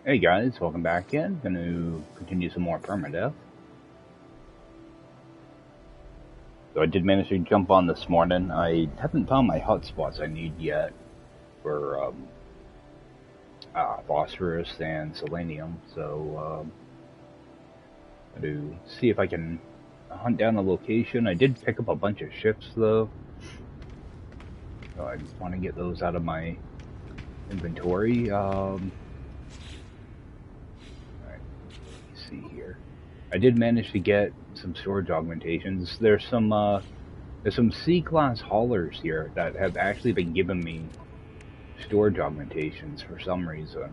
Hey guys, welcome back in. Gonna continue some more Permadeath. So I did manage to jump on this morning. I haven't found my hotspots I need yet for phosphorus and selenium. So I do see if I can hunt down a location. I did pick up a bunch of ships though, so I want to get those out of my inventory. Let's see here. I did manage to get some storage augmentations. There's some C-class haulers here that have actually been giving me storage augmentations for some reason.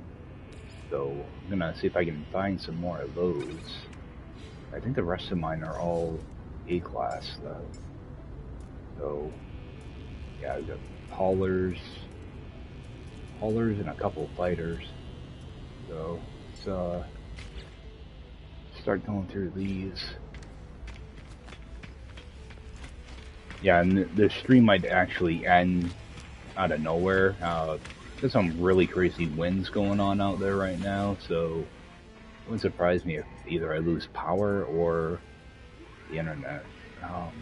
So I'm gonna see if I can find some more of those. I think the rest of mine are all A-class though. So yeah, I've got haulers and a couple fighters. So let's start going through these. Yeah, and the stream might actually end out of nowhere. There's some really crazy winds going on out there right now, so it wouldn't surprise me if either I lose power or the internet. So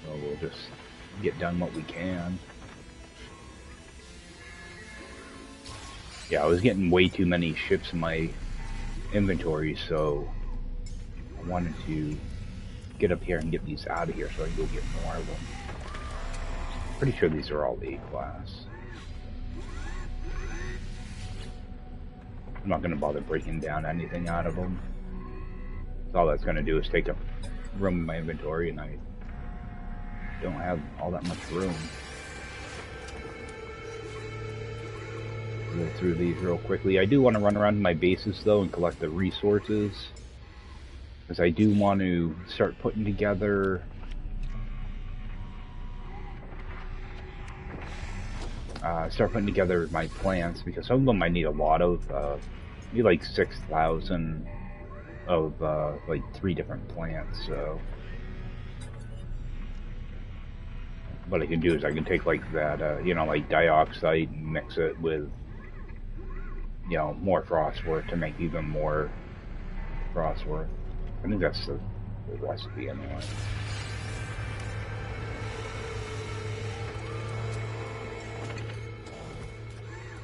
we'll just get done what we can. Yeah, I was getting way too many ships in my inventory, so I wanted to get up here and get these out of here so I can go get more of them. Pretty sure these are all A-class. I'm not going to bother breaking down anything out of them. So all that's going to do is take up room in my inventory, and I don't have all that much room. Go through these real quickly. I do want to run around to my bases though and collect the resources, because I do want to start putting together my plants, because some of them I need a lot of. Need like 6,000 of like 3 different plants. So what I can do is I can take like that, like dioxide and mix it with, more frostwork to make even more frostwork. I think that's the recipe anyway.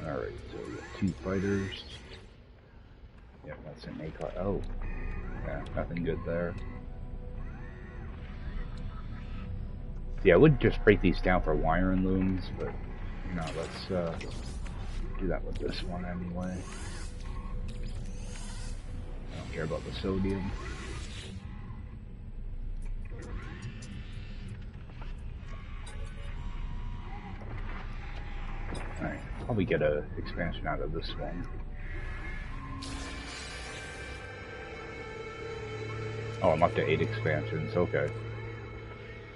Alright, so we got 2 fighters. Yeah, that's an A-class. Oh, yeah, nothing good there. Yeah, I would just break these down for wiring looms, but let's do that with this one anyway. I don't care about the sodium. Alright, probably get an expansion out of this one. Oh, I'm up to 8 expansions, okay.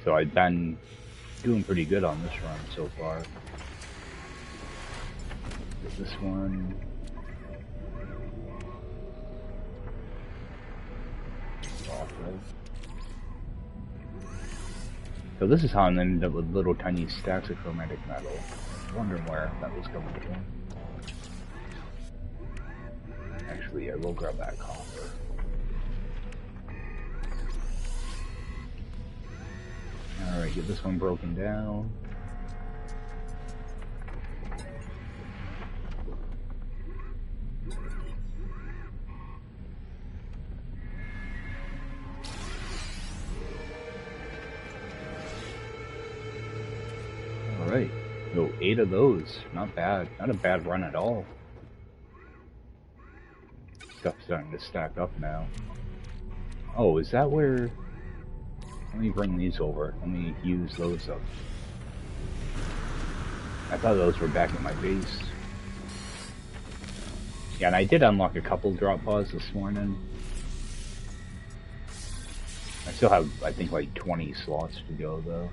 So I've been doing pretty good on this run so far. Get this one. Awful. So this is how I ended up with little tiny stacks of chromatic metal. I was wondering where that was coming from. Actually, I will grab that copper. Alright, get this one broken down. Alright, so 8 of those. Not bad. Not a bad run at all. Stuff's starting to stack up now. Oh, is that where... Let me bring these over. Let me use those up. I thought those were back at my base. Yeah, and I did unlock a couple drop pods this morning. I still have, I think, like 20 slots to go, though.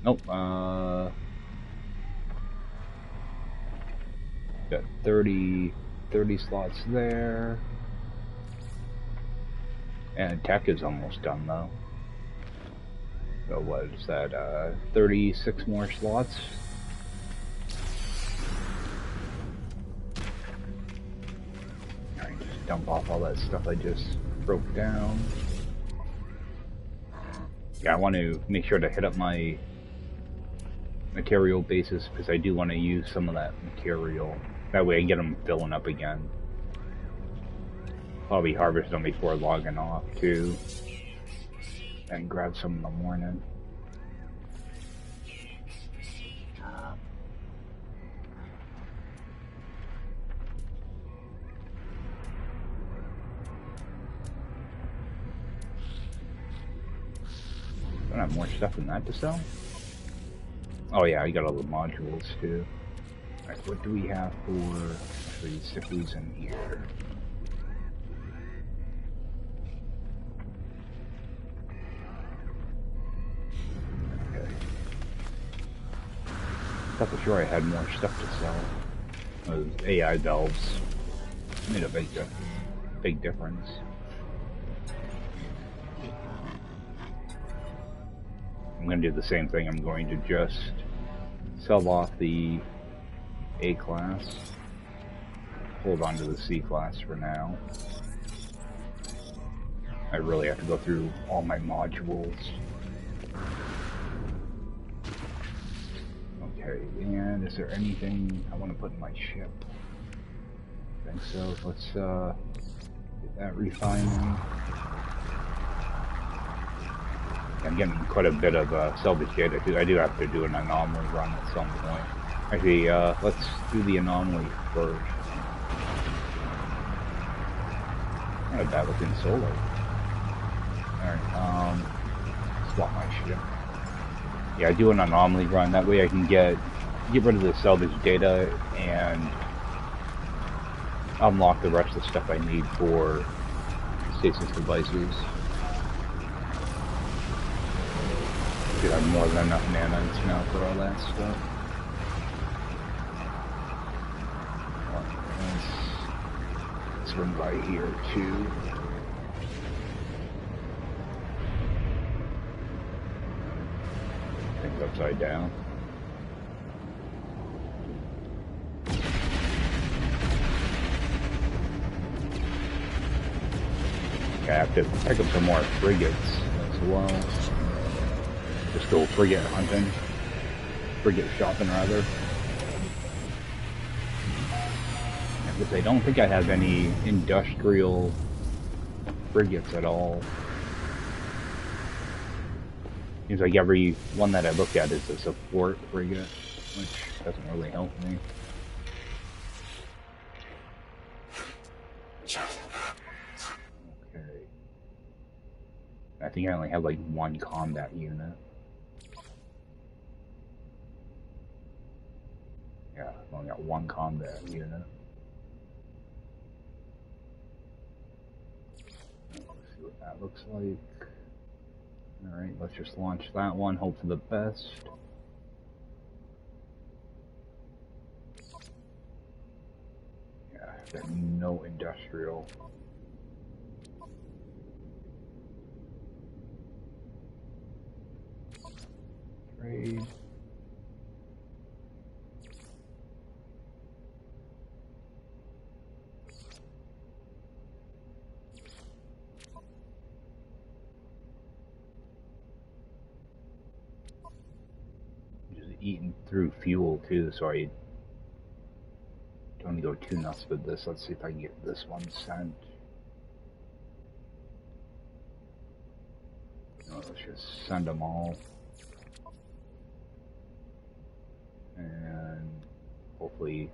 Nope, got 30 slots there. And tech is almost done, though. So what is that, 36 more slots? dump off all that stuff I just broke down. Yeah, I want to make sure to hit up my material basis because I do want to use some of that material. That way I get them filling up again. Probably harvest them before logging off too. And grab some in the morning. Don't have more stuff than that to sell? Oh yeah, I got all the modules too. Alright, what do we have for... Actually, stick these in here. Okay. Thought for sure I had more stuff to sell. Those AI valves made a big difference. I'm going to do the same thing. I'm going to just sell off the A class, hold on to the C class for now. I really have to go through all my modules. Okay, and is there anything I want to put in my ship? I think so. Let's get that refining. I'm getting quite a bit of salvage data too. I do have to do an anomaly run at some point. Actually, let's do the anomaly first. Not a bad looking solar. Alright, swap my ship. Yeah, I do an anomaly run. That way I can get rid of the salvage data and unlock the rest of the stuff I need for stasis devices. I have more than enough nanos now for all that stuff. Let's run by here too. Things upside down. Okay, I have to pick up some more frigates as well. Just go frigate hunting. Frigate shopping, rather. Because I don't think I have any industrial frigates at all. Seems like every one that I look at is a support frigate, which doesn't really help me. Okay. I think I only have like one combat unit. Yeah, I've only got one combat unit. Let's see what that looks like. Alright, let's just launch that one, hope for the best. Yeah, I've got no industrial. Trade. Eating through fuel too, so I don't go too nuts with this. Let's see if I can get this one sent. No, let's just send them all. And hopefully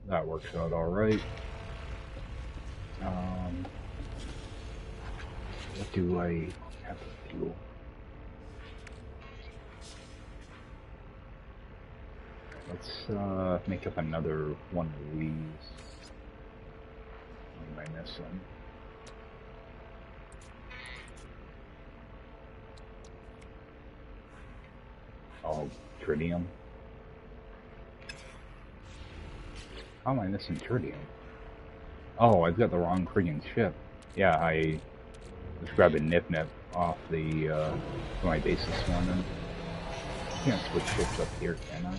that works out alright. What do I have to fuel? Let's make up another one of these. What am I missing? Oh, tritium. How am I missing tritium? Oh, I've got the wrong friggin' ship. Yeah, I was grabbing Nip off the my basis one. And I can't switch ships up here, can I?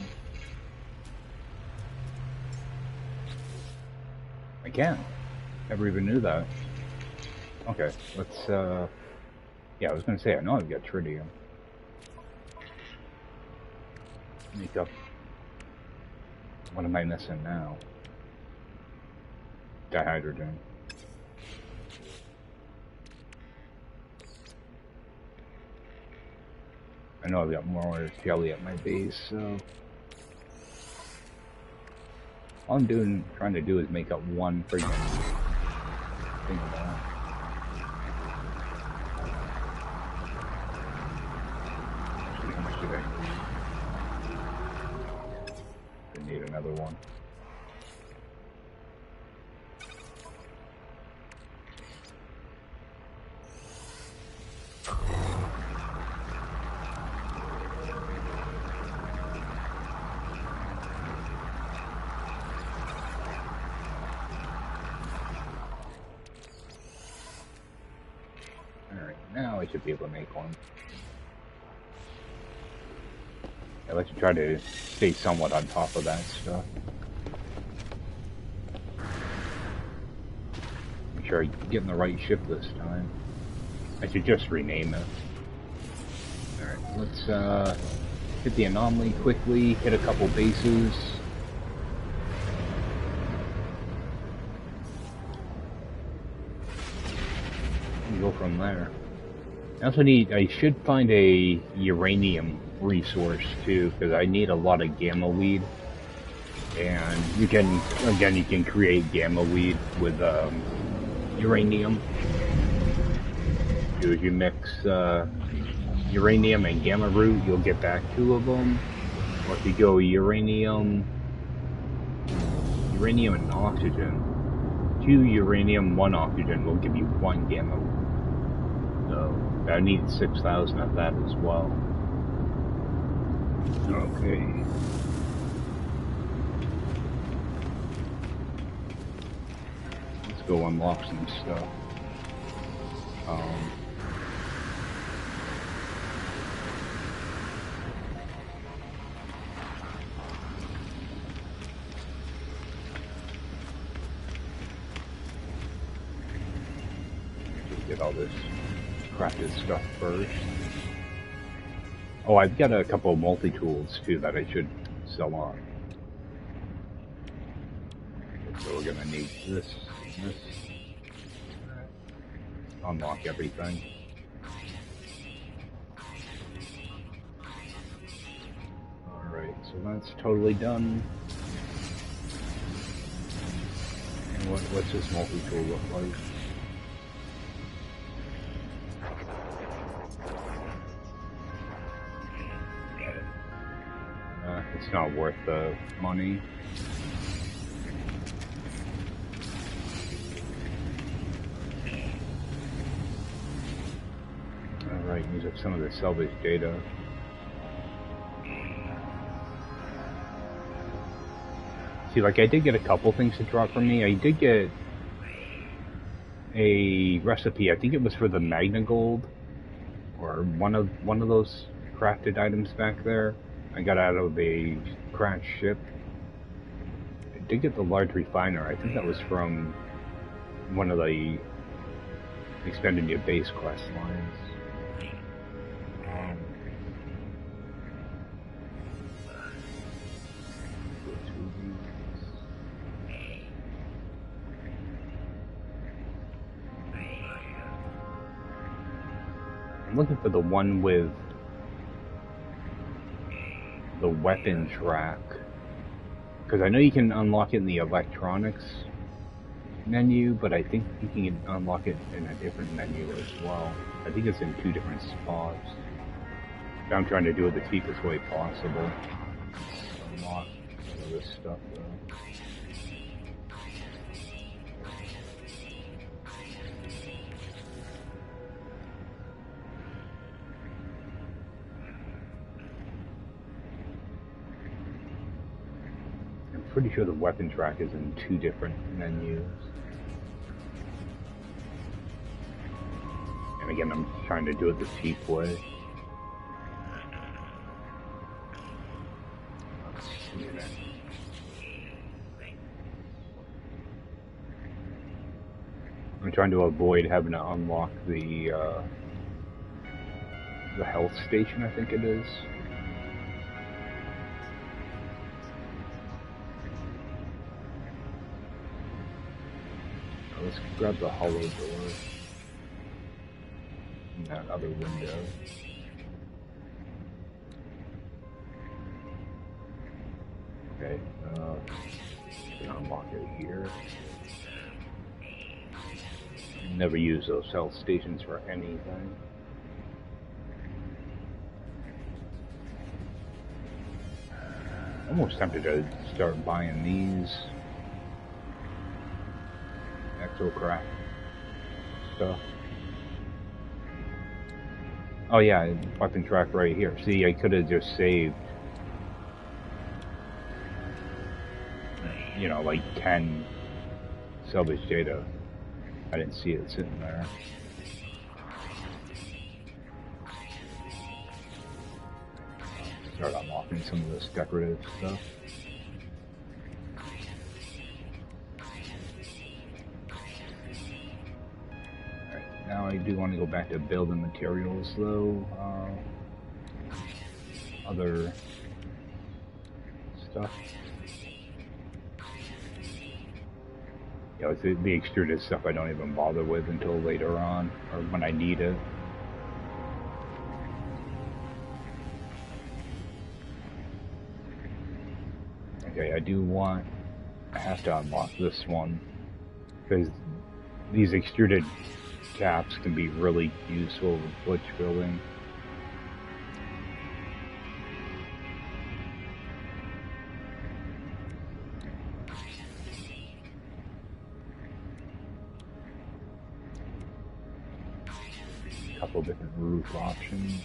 I can. Never even knew that. Okay, let's, yeah, I was gonna say, I know I've got tritium. Make up. What am I missing now? Dihydrogen. I know I've got more jelly at my base, so all I'm trying to do is make up one friggin' thing of that. How much did I need another one. Alright, now I should be able to make one. I like to try to stay somewhat on top of that stuff. Make sure I get in the right ship this time. I should just rename it. Alright, let's hit the anomaly quickly, hit a couple bases. And go from there. I should find a uranium resource too, because I need a lot of gamma weed. And you can create gamma weed with uranium. If you mix uranium and gamma root, you'll get back 2 of them. Or if you go uranium and oxygen, 2 uranium, 1 oxygen will give you 1 gamma. So I need 6,000 of that as well. Okay. Let's go unlock some stuff. Just get all this crafted stuff first. Oh, I've got a couple of multi-tools too that I should sell on. So we're gonna need this. Unlock everything. Alright, so that's totally done. And what's this multi-tool look like? It's not worth the money. Alright, use up some of the salvage data. See, like, I did get a couple things to drop from me. I did get a recipe, I think it was for the Magna Gold, or one of those crafted items back there. I got out of a crashed ship. I did get the large refiner. I think that was from one of the expanded your base quest lines. I'm looking for the one with the weapons rack, because I know you can unlock it in the electronics menu, but I think you can unlock it in a different menu as well. I think it's in 2 different spots. I'm trying to do it the cheapest way possible. Unlock some of this stuff though. Pretty sure the weapons rack is in 2 different menus. And again, I'm trying to do it the cheap way. I'm trying to avoid having to unlock the health station, I think it is. Let's grab the hollow door. And that other window. Okay, can unlock it here. Never use those health stations for anything. Almost tempted to start buying these exocraft stuff. Oh yeah, fucking track right here. See, I could have just saved, you know, like 10 salvage data. I didn't see it sitting there. Start unlocking some of this decorative stuff. Alright, now I do want to go back to building materials though. Other stuff. You know, the extruded stuff I don't even bother with until later on, or when I need it. Okay, I have to unlock this one, because these extruded caps can be really useful with glitch building. A couple different roof options.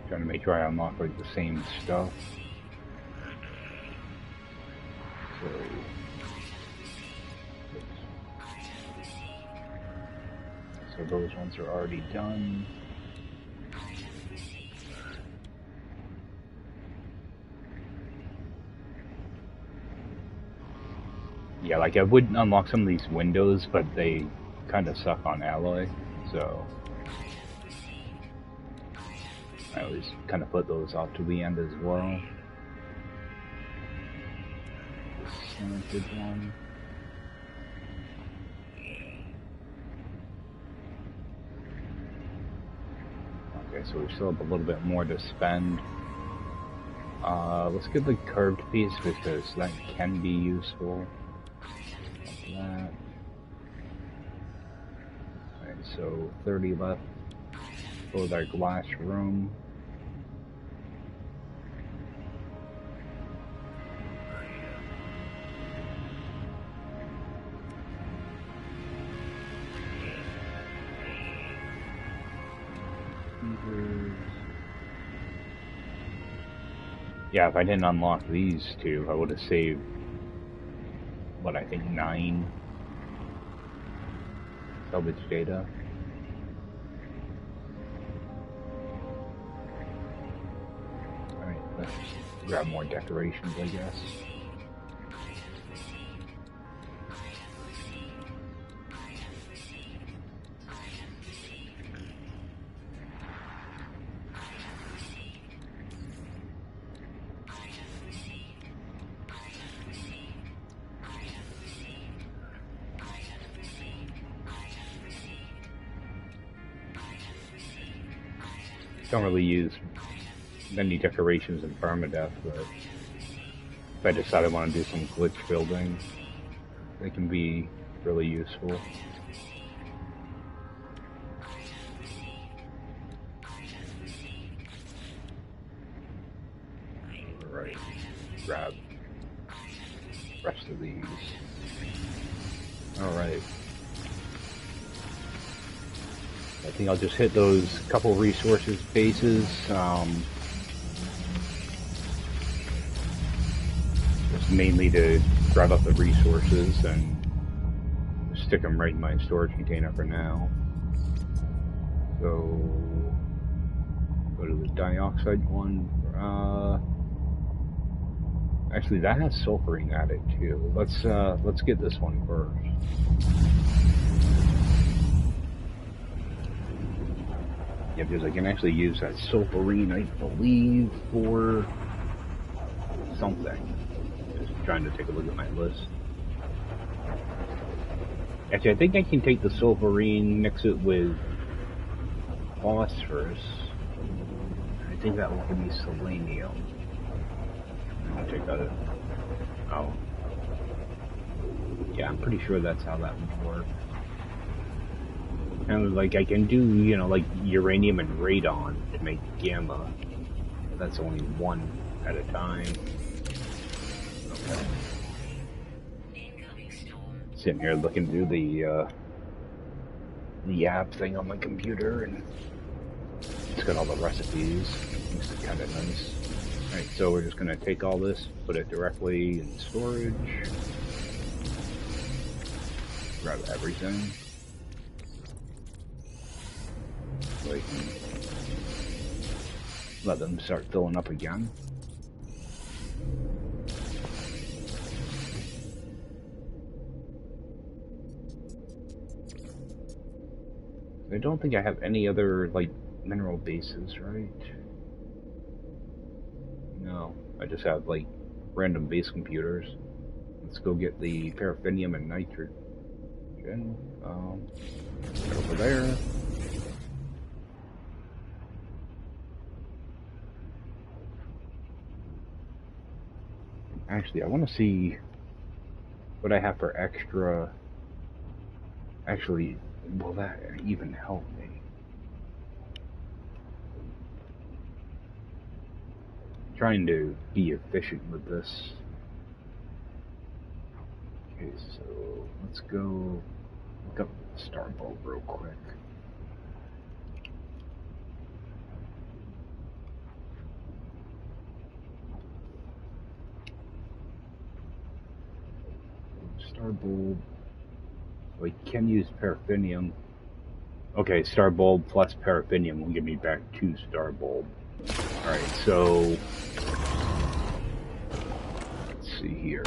Trying to make sure I unlock like the same stuff. So those ones are already done. Yeah, like I would unlock some of these windows, but they kind of suck on alloy, so I always kind of put those off to the end as well. Slanted one. Okay, so we still have a little bit more to spend. Let's get the curved piece because that can be useful. Like that. Alright, so 30 left for that glass room. Yeah, if I didn't unlock these two, I would have saved, what, I think 9 salvage data. Alright, let's grab more decorations, I guess. Don't really use many decorations in Permadeath, but if I decide I want to do some glitch building, they can be really useful. Alright, grab the rest of these. Alright. I think I'll just hit those couple resources bases. Just mainly to grab up the resources and stick them right in my storage container for now. So, go to the dioxide one. Actually, that has sulfurine added too. Let's get this one first. Yeah, because I can actually use that sulfurine, I believe, for something. Just trying to take a look at my list. Actually, I think I can take the sulfurine, mix it with phosphorus. I think that will give me selenium. I'll take that. Oh. Yeah, I'm pretty sure that's how that would work. And like I can do, you know, like uranium and radon to make gamma. But that's only one at a time. Okay. Sitting here looking through the app thing on my computer, and it's got all the recipes. It's kind of nice. Alright, so we're just going to take all this, put it directly in storage. Grab everything. So I can let them start filling up again. I don't think I have any other, like, mineral bases, right? No, I just have, like, random base computers. Let's go get the paraffinium and nitrogen. Over there. Actually, I want to see what I have for extra. Actually, will that even help me? Trying to be efficient with this. Okay, so let's go look up Star Bulb real quick. Star Bulb. We can use paraffinium. Okay, Star Bulb plus paraffinium will give me back 2 Star Bulb. Alright, so let's see here.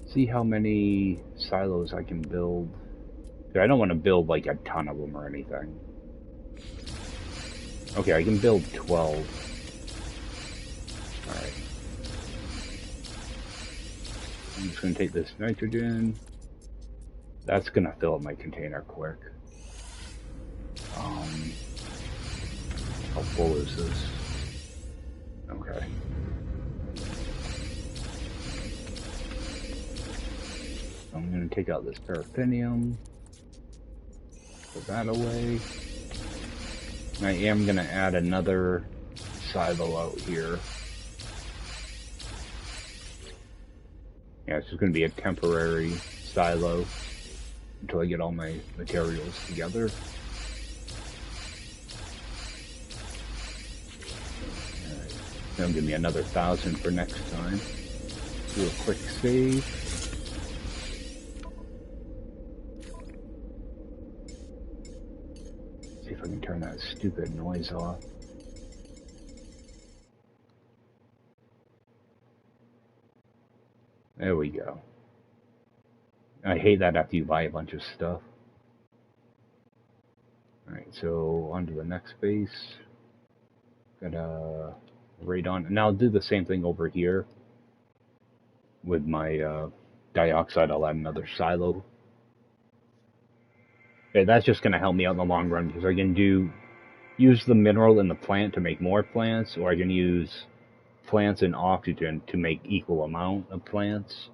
See how many silos I can build. I don't want to build like a ton of them or anything. Okay, I can build 12. Alright. I'm just going to take this nitrogen. That's going to fill up my container quick. How full is this? Okay. I'm going to take out this paraffinium. Put that away. I am going to add another silo out here. Yeah, it's just going to be a temporary silo until I get all my materials together. Alright, that'll give me another 1,000 for next time. Do a quick save. See if I can turn that stupid noise off. There we go. I hate that after you buy a bunch of stuff. Alright, so on to the next base. Got a radon. And I'll do the same thing over here. With my dioxide, I'll add another silo. Okay, that's just going to help me out in the long run, because I can use the mineral in the plant to make more plants, or I can use plants and oxygen to make equal amount of plants.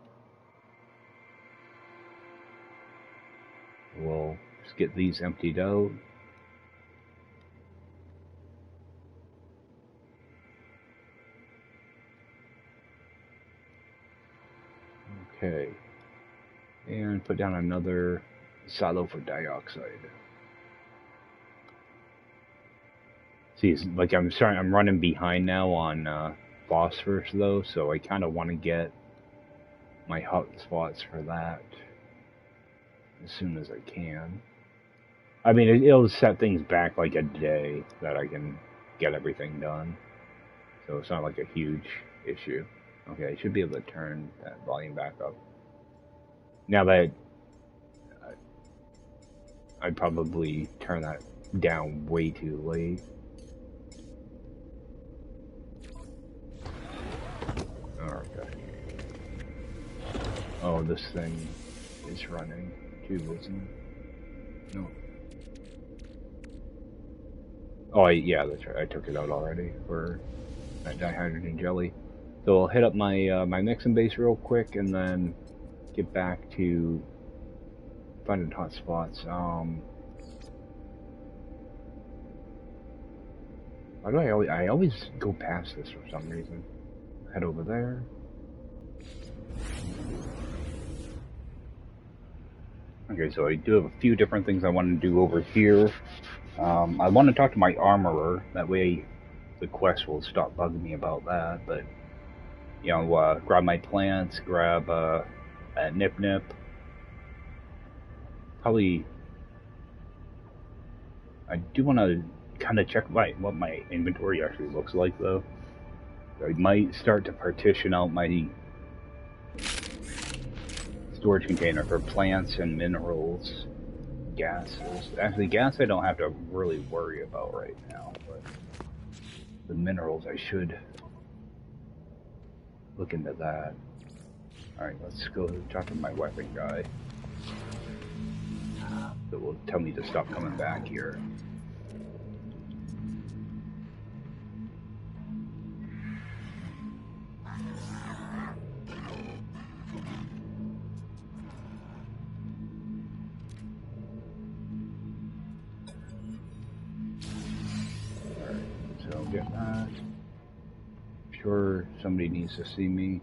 We'll just get these emptied out. Okay. And put down another silo for dioxide. See, like I'm running behind now on phosphorus though, so I kind of want to get my hot spots for that as soon as I can. I mean, it'll set things back like a day that I can get everything done, so it's not like a huge issue. Okay, I should be able to turn that volume back up. Now that I'd probably turn that down way too late. Okay. Oh, this thing is running too, isn't it? No. Oh, yeah, that's right. I took it out already for that dihydrogen jelly. So I'll hit up my my mixing base real quick and then get back to finding hot spots. Why do I always go past this for some reason? Head over there. Okay, so I do have a few different things I want to do over here. I want to talk to my armorer. That way the quest will stop bugging me about that. But, you know, grab my plants, grab a nip nip. Probably, I do want to kind of check what my inventory actually looks like, though. I might start to partition out my storage container for plants and minerals, gases. Actually, gas I don't have to really worry about right now, but the minerals I should look into that. Alright, let's go talk to my weapon guy. That will tell me to stop coming back here. Get that. I'm sure somebody needs to see me.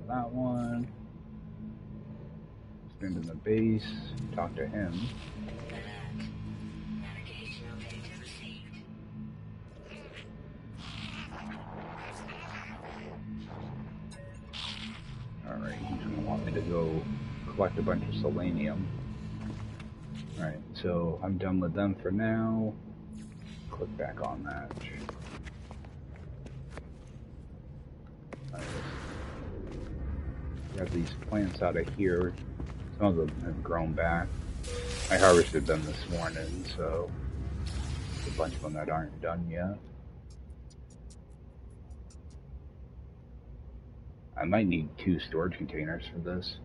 That one. Stand in the base. Talk to him. Alright, he's gonna want me to go collect a bunch of selenium. Alright, so I'm done with them for now. Click back on that. Right. Grab these plants out of here. Some of them have grown back. I harvested them this morning, so there's a bunch of them that aren't done yet. I might need 2 storage containers for this.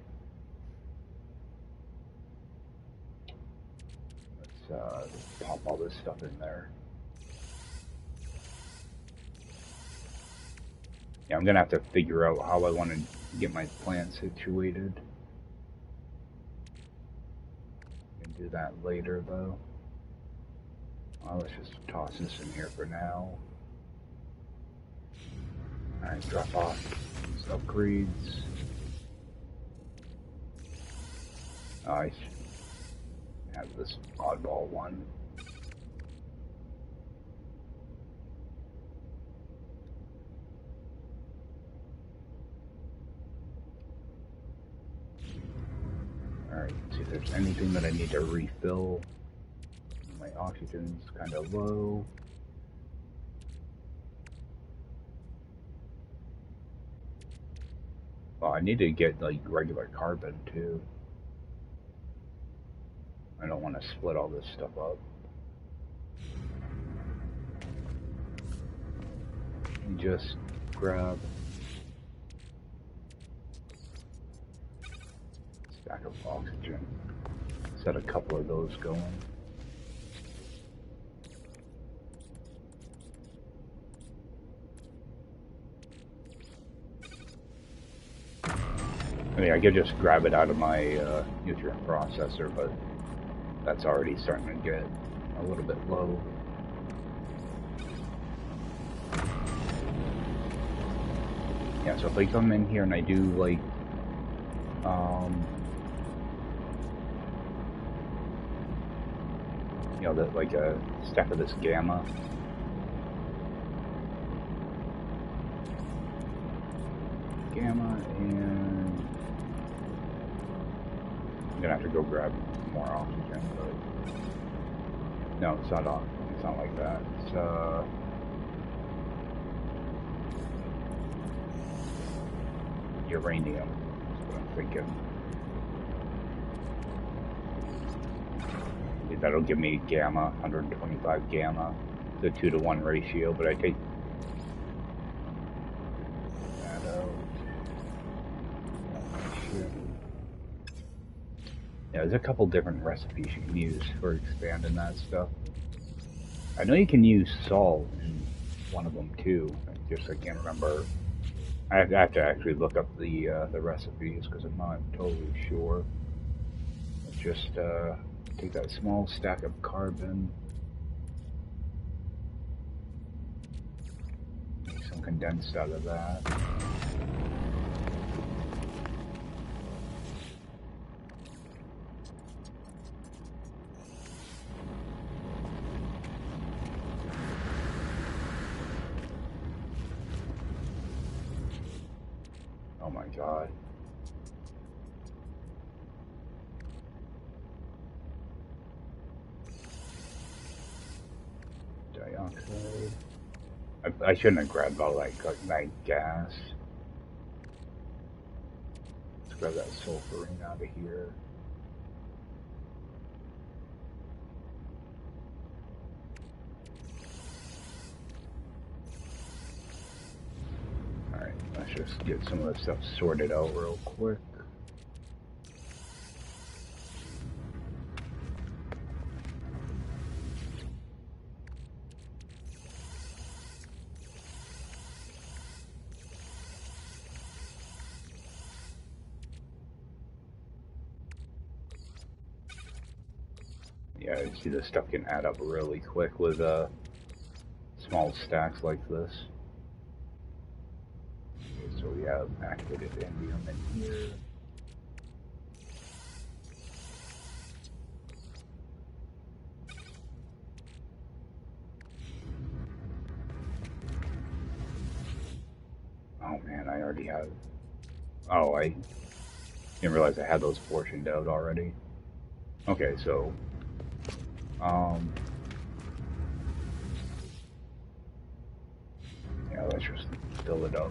Let's pop all this stuff in there. Yeah, I'm gonna have to figure out how I want to get my plants situated. I can do that later, though. Well, let's just toss this in here for now. Alright, drop off these upgrades. I have this oddball one. Alright, see if there's anything that I need to refill. My oxygen's kind of low. Well, I need to get like regular carbon too. I don't want to split all this stuff up. Let me just grab stack of oxygen. Set a couple of those going. I mean, I could just grab it out of my nutrient processor, but that's already starting to get a little bit low. Yeah, so if I come in here and I do like You know, that like a stack of this gamma. And I'm gonna have to go grab more oxygen, but no, it's not on. It's not like that. It's uranium. That's what I'm thinking. That'll give me gamma, 125 gamma. It's a 2-to-1 ratio, but I take that out. Yeah, there's a couple different recipes you can use for expanding that stuff. I know you can use salt in one of them too. I can't remember. I have to actually look up the recipes because I'm not totally sure. Let's just take that small stack of carbon, make some condensed out of that. Oh my god. Dioxide. I shouldn't have grabbed all that gas. Let's grab that sulfurine out of here. Alright, let's just get some of this stuff sorted out real quick. Yeah, you see this stuff can add up really quick with small stacks like this. Okay, so we have activated indium in here. Oh man, I already have. Oh, I didn't realize I had those portioned out already. Okay, so yeah, let's just fill it up.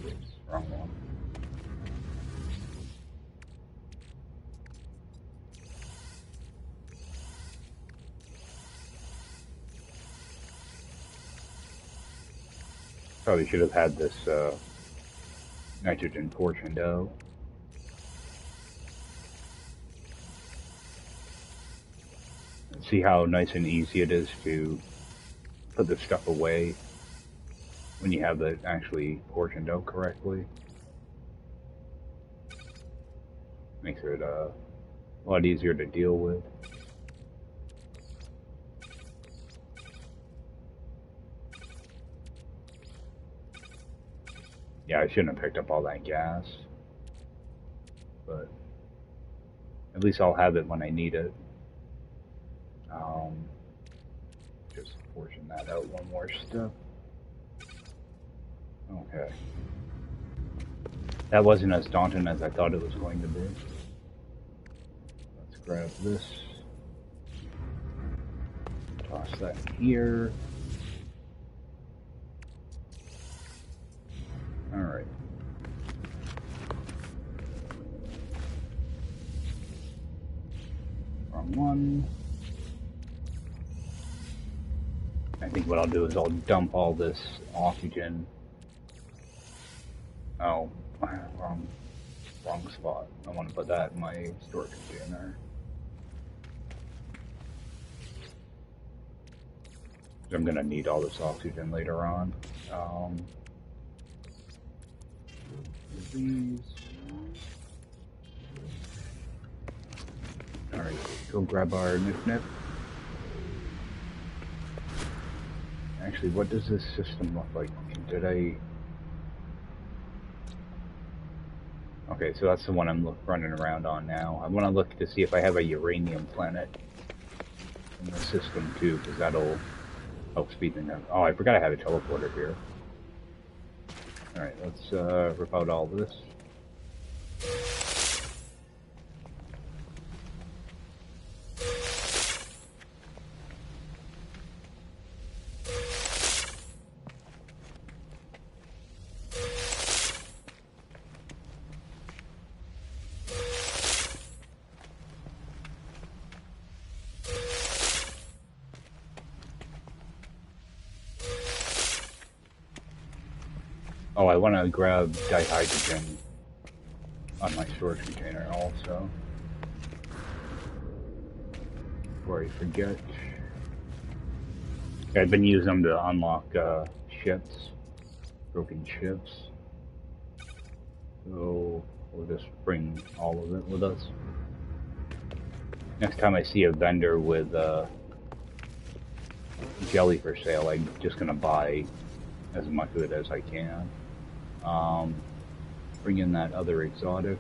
Oops, wrong one. Probably should have had this nitrogen portioned out. See how nice and easy it is to put this stuff away when you have it actually portioned out correctly. Makes it a lot easier to deal with. Yeah, I shouldn't have picked up all that gas, but at least I'll have it when I need it. Just portion that out one more step. Okay. That wasn't as daunting as I thought it was going to be. Let's grab this. Toss that here. Alright. Wrong one. I think what I'll do is I'll dump all this oxygen. Oh, wrong spot. I want to put that in my storage container. I'm gonna need all this oxygen later on. These. Alright, go grab our nip. Actually, what does this system look like? Did I... Okay, so that's the one I'm running around on now. I want to look to see if I have a uranium planet in the system too, because that'll help speed things up. Oh, I forgot I have a teleporter here. Alright, let's rip out all this. Oh, I want to grab dihydrogen on my storage container also. Before I forget. I've been using them to unlock ships, broken ships. So we'll just bring all of it with us. Next time I see a vendor with jelly for sale, I'm just going to buy as much of it as I can. Bring in that other exotic.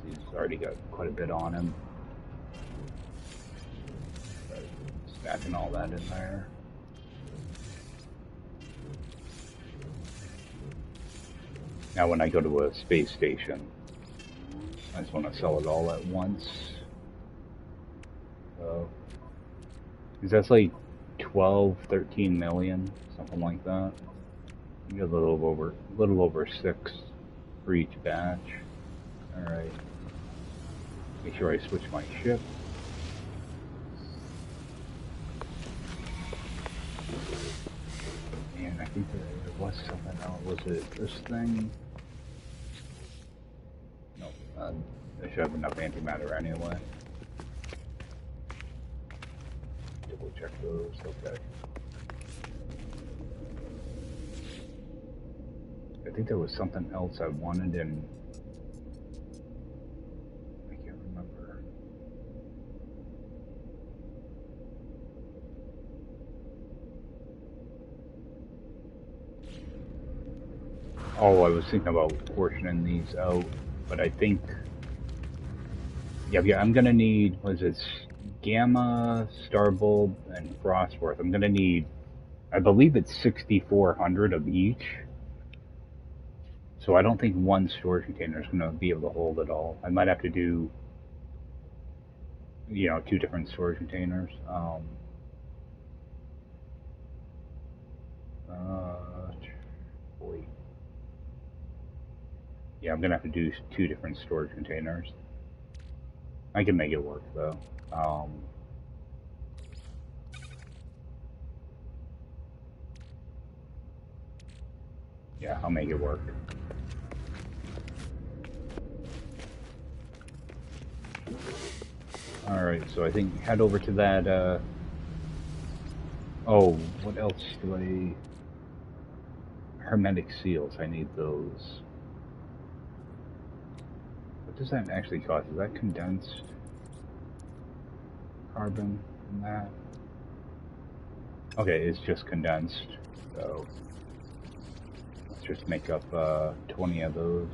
He's already got quite a bit on him. Stacking all that in there. Now when I go to a space station, I just want to sell it all at once. So, because that's like 12, 13 million, something like that. You get a little over 6 for each batch. All right. Make sure I switch my ship. And I think there was something else. Was it this thing? No, I should have enough antimatter anyway. Double check those. Okay. I think there was something else I wanted and I can't remember. Oh, I was thinking about portioning these out, but I think, yeah, I'm gonna need, what is it, Gamma, Starbulb, and Frostworth. I'm gonna need, I believe it's 6,400 of each. So I don't think one storage container is going to be able to hold it all. I might have to do, you know, 2 different storage containers. Boy. Yeah, I'm going to have to do 2 different storage containers. I can make it work though. Yeah, I'll make it work. Alright, so I think head over to that, oh, what else do I... Hermetic seals, I need those. What does that actually cost? Is that condensed carbon in that? Okay, it's just condensed, so... Let's just make up 20 of those.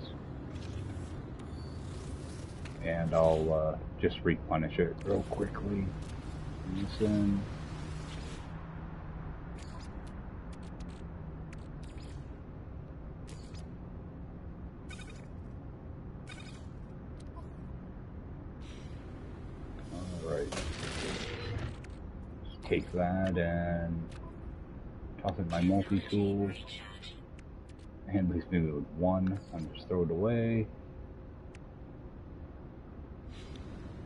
And I'll just replenish it real quickly. This in. Alright. Just take that and toss it in my multi-tool. And leaves me with 1. I'll just throw it away.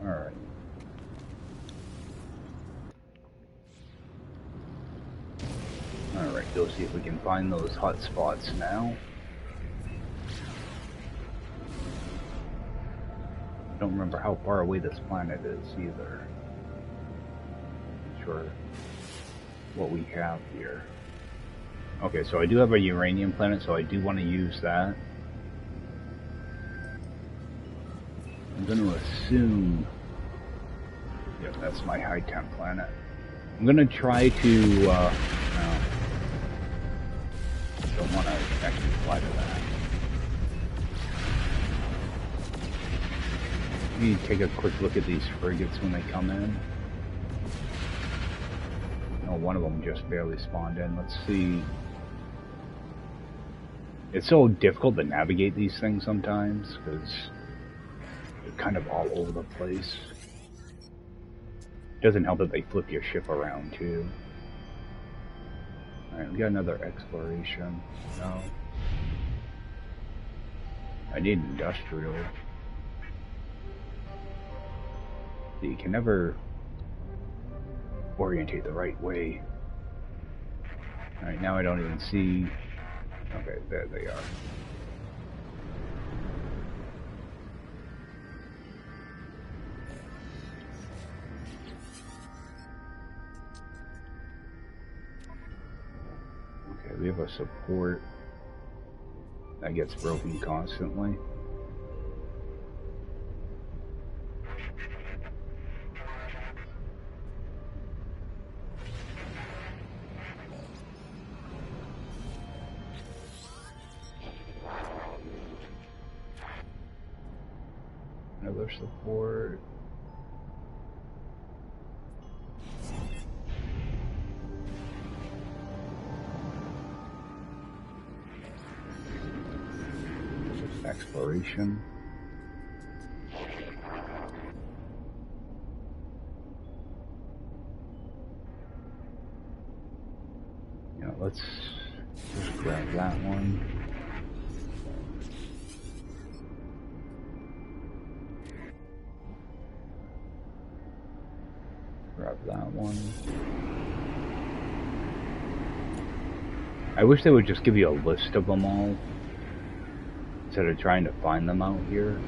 Alright. Alright, go see if we can find those hot spots now. I don't remember how far away this planet is either. Not sure what we have here. Okay, so I do have a uranium planet, so I do want to use that. I'm going to assume... Yep, that's my high temp planet. I'm going to try to... no. Don't want to actually fly to that. Let me take a quick look at these frigates when they come in. Oh, one of them just barely spawned in. Let's see. It's so difficult to navigate these things sometimes, because they're kind of all over the place. Doesn't help that they flip your ship around, too. Alright, we got another exploration. No. I need industrial. You can never orientate the right way. Alright, now I don't even see... Okay, there they are. Okay, we have a support that gets broken constantly. Another support. Exploration. Yeah, let's just grab that one. Grab that one. I wish they would just give you a list of them all, instead of trying to find them out here.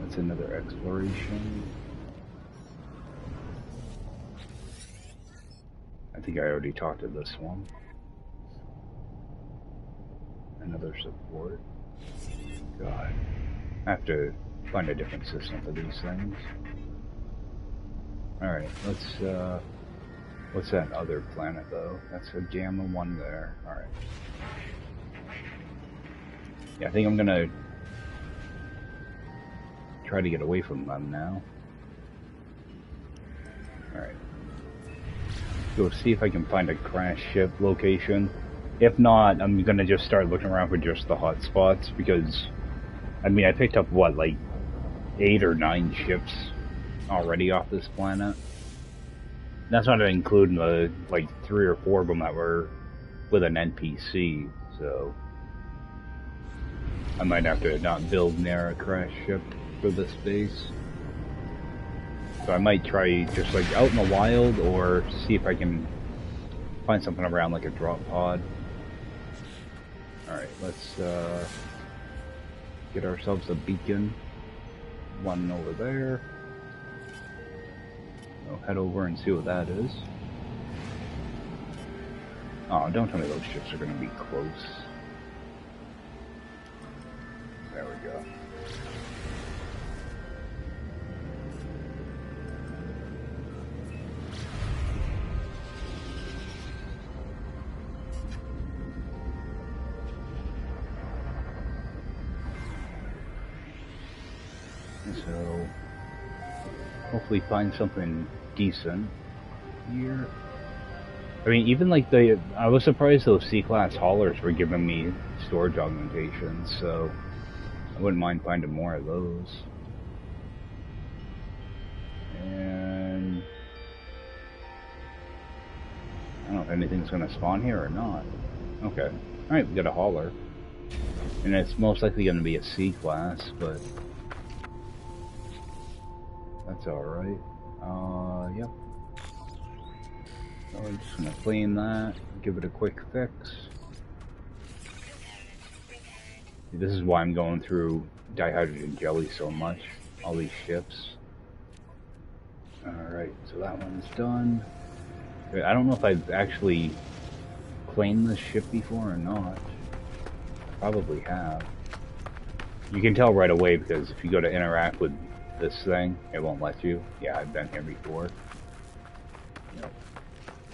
That's another exploration. I think I already talked to this one. Another support. God. I have to find a different system for these things. Alright, let's, what's that other planet, though? That's a gamma one there. Alright. Yeah, I think I'm gonna try to get away from them now. Alright. Go see if I can find a crash ship location. If not, I'm gonna just start looking around for just the hot spots, because, I mean, I picked up, what, like, 8 or 9 ships already off this planet. That's not including the, like, 3 or 4 of them that were with an NPC, so I might have to not build near a crash ship for this base. So I might try just like out in the wild, or see if I can find something around like a drop pod. Alright, let's get ourselves a beacon. One over there. We'll head over and see what that is. Oh, don't tell me those ships are going to be close. There we go. So, hopefully find something decent here. I mean, even like I was surprised those C-class haulers were giving me storage augmentations, so I wouldn't mind finding more of those. And I don't know if anything's going to spawn here or not. Okay. Alright, we got a hauler. And it's most likely going to be a C-class, but that's alright. Yep. So I'm just going to clean that, give it a quick fix. This is why I'm going through dihydrogen jelly so much, all these ships. Alright, so that one's done. I don't know if I've actually claimed this ship before or not. Probably have. You can tell right away because if you go to interact with this thing, it won't let you. Yeah, I've been here before. Yep.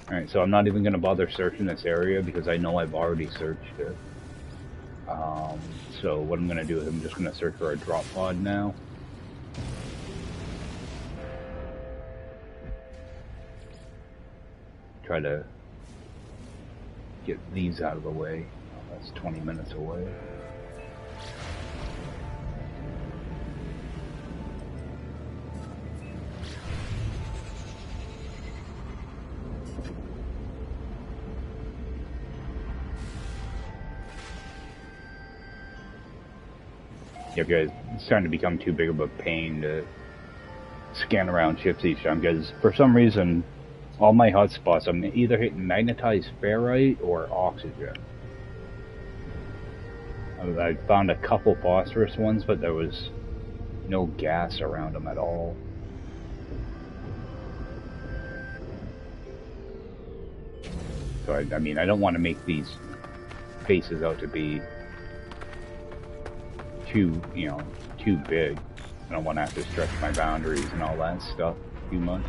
Alright, so I'm not even going to bother searching this area because I know I've already searched it. So what I'm going to do is I'm just going to search for a drop pod now. Try to get these out of the way. Oh, that's 20 minutes away. Yeah, guys, it's starting to become too big of a pain to scan around ships each time because for some reason all my hotspots I'm either hitting magnetized ferrite or oxygen. I found a couple phosphorus ones, but there was no gas around them at all. So I mean, I don't want to make these bases out to be too big. I don't want to have to stretch my boundaries and all that stuff too much.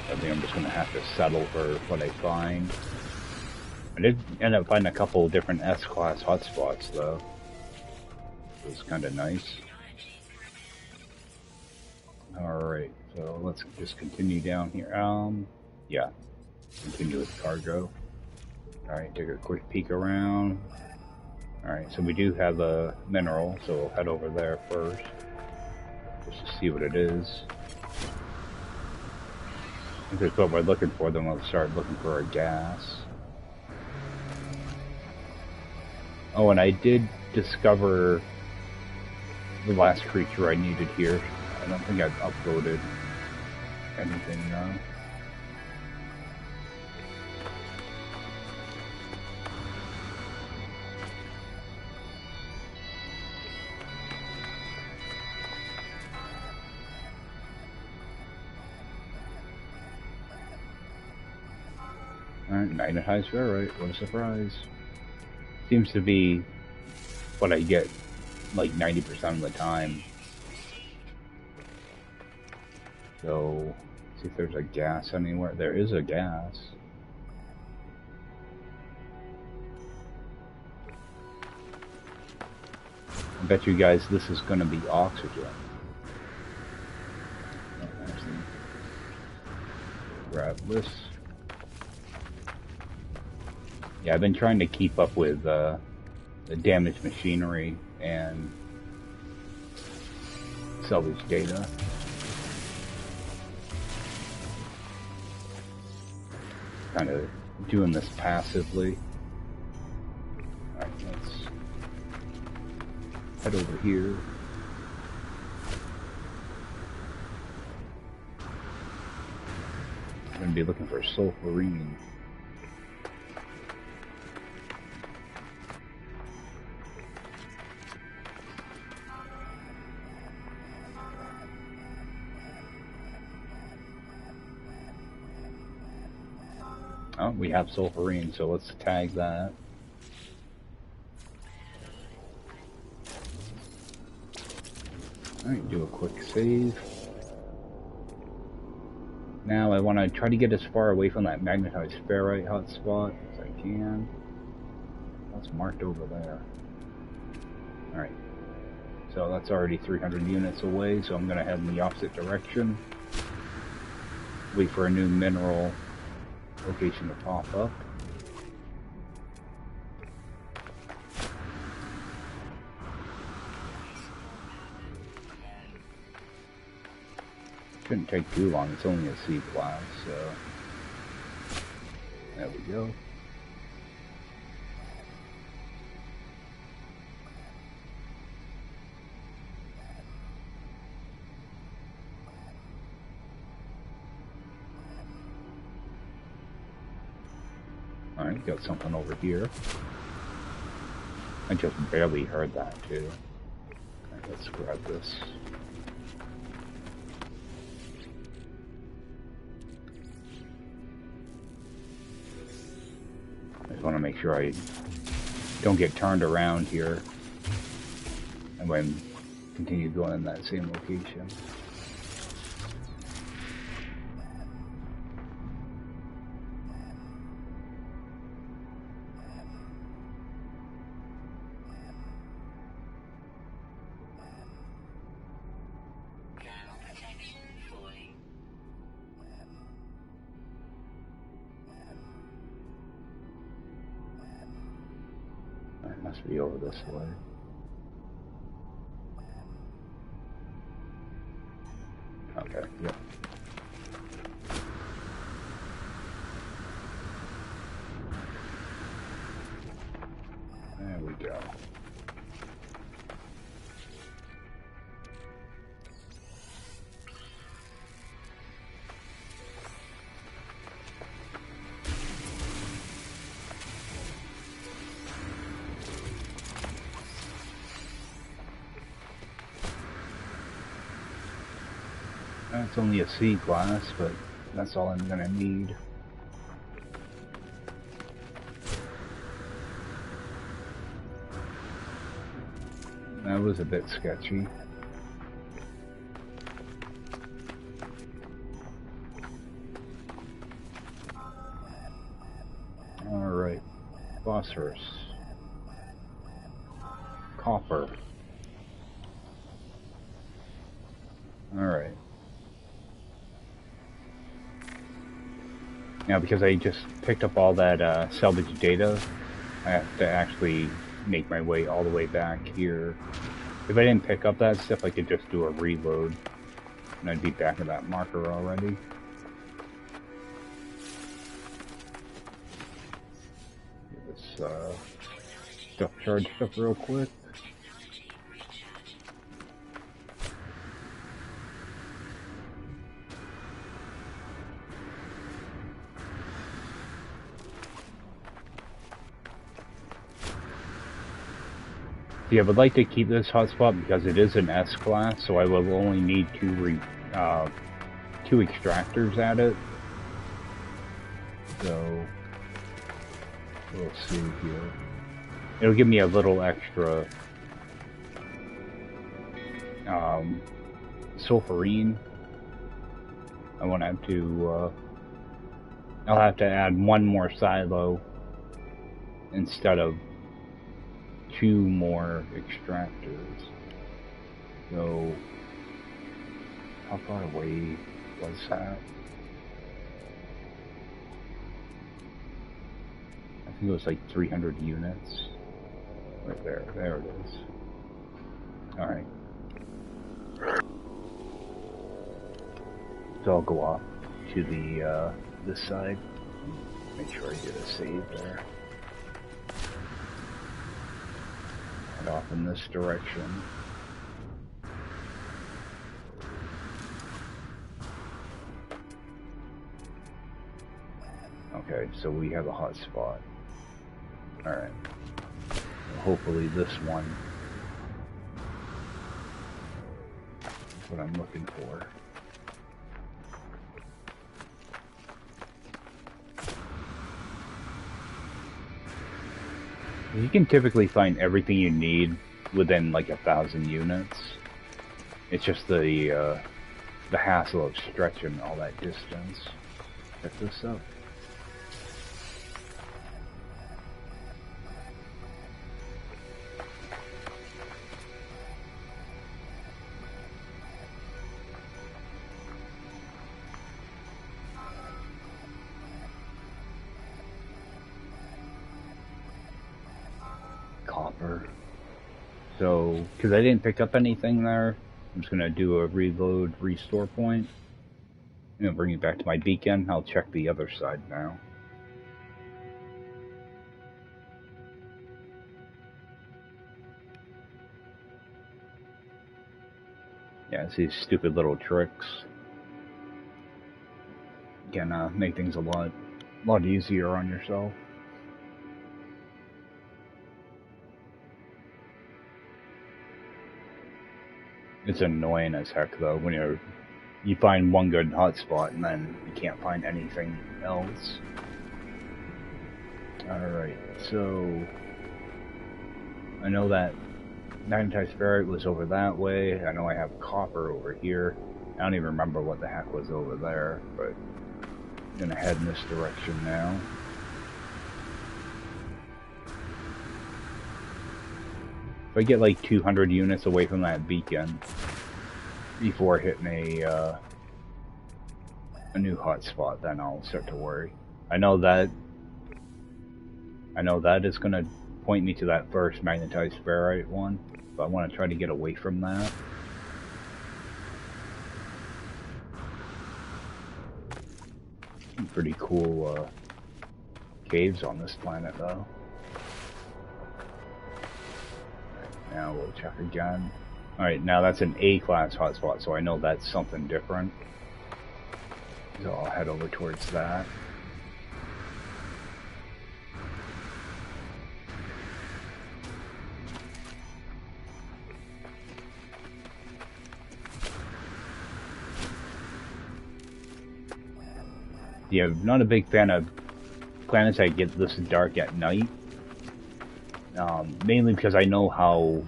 I think I'm just going to have to settle for what I find. I did end up finding a couple different S-class hotspots though. It was kind of nice. Alright, so let's just continue down here. Yeah, continue with cargo. Alright, take a quick peek around. Alright, so we do have a mineral, so we'll head over there first. Just to see what it is. If it's what we're looking for, then we'll start looking for a gas. Oh, and I did discover the last creature I needed here. I don't think I've uploaded anything now. Alright, magnetized ferrite, what a surprise. Seems to be what I get like 90% of the time. So, see if there's a gas anywhere. There is a gas. I bet you guys this is going to be oxygen. Grab this. Yeah, I've been trying to keep up with the damaged machinery and salvage data. Kind of doing this passively. Alright, let's head over here. I'm going to be looking for sulfurine. Oh, we have sulfurine, so let's tag that. Alright, do a quick save. Now I want to try to get as far away from that magnetized ferrite hotspot as I can. That's marked over there. Alright, so that's already 300 units away, so I'm going to head in the opposite direction. Wait for a new mineral location to pop up. Shouldn't take too long, it's only a C class, so there we go. Alright, got something over here. I just barely heard that too. Alright, let's grab this. I just want to make sure I don't get turned around here. And when continue going in that same location. It must be over this way. Okay, yep. There we go. It's only a C class, but that's all I'm gonna need. That was a bit sketchy. Alright. Phosphorus. Copper. Alright. Now, because I just picked up all that salvage data, I have to actually make my way all the way back here. If I didn't pick up that stuff, I could just do a reload, and I'd be back at that marker already. Get this stuff charged up real quick. Yeah, I would like to keep this hotspot because it is an S class, so I will only need two extractors at it. So we'll see here. It'll give me a little extra sulfurine. I won't have to. I'll have to add one more silo instead of 2 more extractors. So, how far away was that? I think it was like 300 units. Right there. There it is. Alright. So I'll go off to the this side. Make sure I get a save there. Head off in this direction. Okay, so we have a hot spot. Alright. Hopefully this one is what I'm looking for. You can typically find everything you need within like 1,000 units. It's just the hassle of stretching all that distance. Check this out. Copper. So, because I didn't pick up anything there, I'm just going to do a reload restore point. I'm going to bring it back to my beacon. I'll check the other side now. Yeah, it's these stupid little tricks. Can make things a lot easier on yourself. It's annoying as heck though when you find one good hotspot and then you can't find anything else. Alright, so I know that magnetized ferrite was over that way. I know I have copper over here. I don't even remember what the heck was over there, but I'm gonna head in this direction now. If I get like 200 units away from that beacon before hitting a new hotspot, then I'll start to worry. I know that is gonna point me to that first magnetized ferrite one, but I want to try to get away from that. Some pretty cool caves on this planet, though. Right, now we'll check again. Alright, now that's an A-class hotspot, so I know that's something different. So I'll head over towards that. Yeah, I'm not a big fan of planets that get this dark at night. Mainly because I know how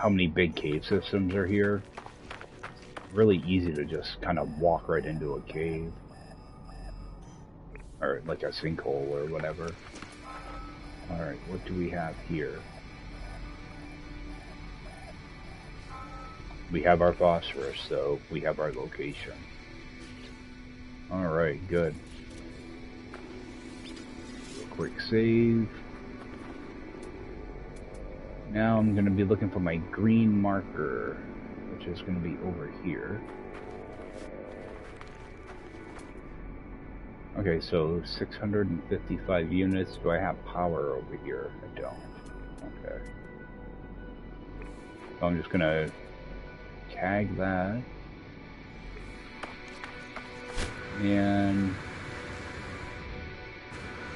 many big cave systems are here. It's really easy to just kind of walk right into a cave. Or like a sinkhole or whatever. Alright, what do we have here? We have our phosphorus, so we have our location. Alright, good. Quick save. Now I'm going to be looking for my green marker, which is going to be over here. Okay, so 655 units. Do I have power over here? I don't. Okay. So I'm just going to tag that. And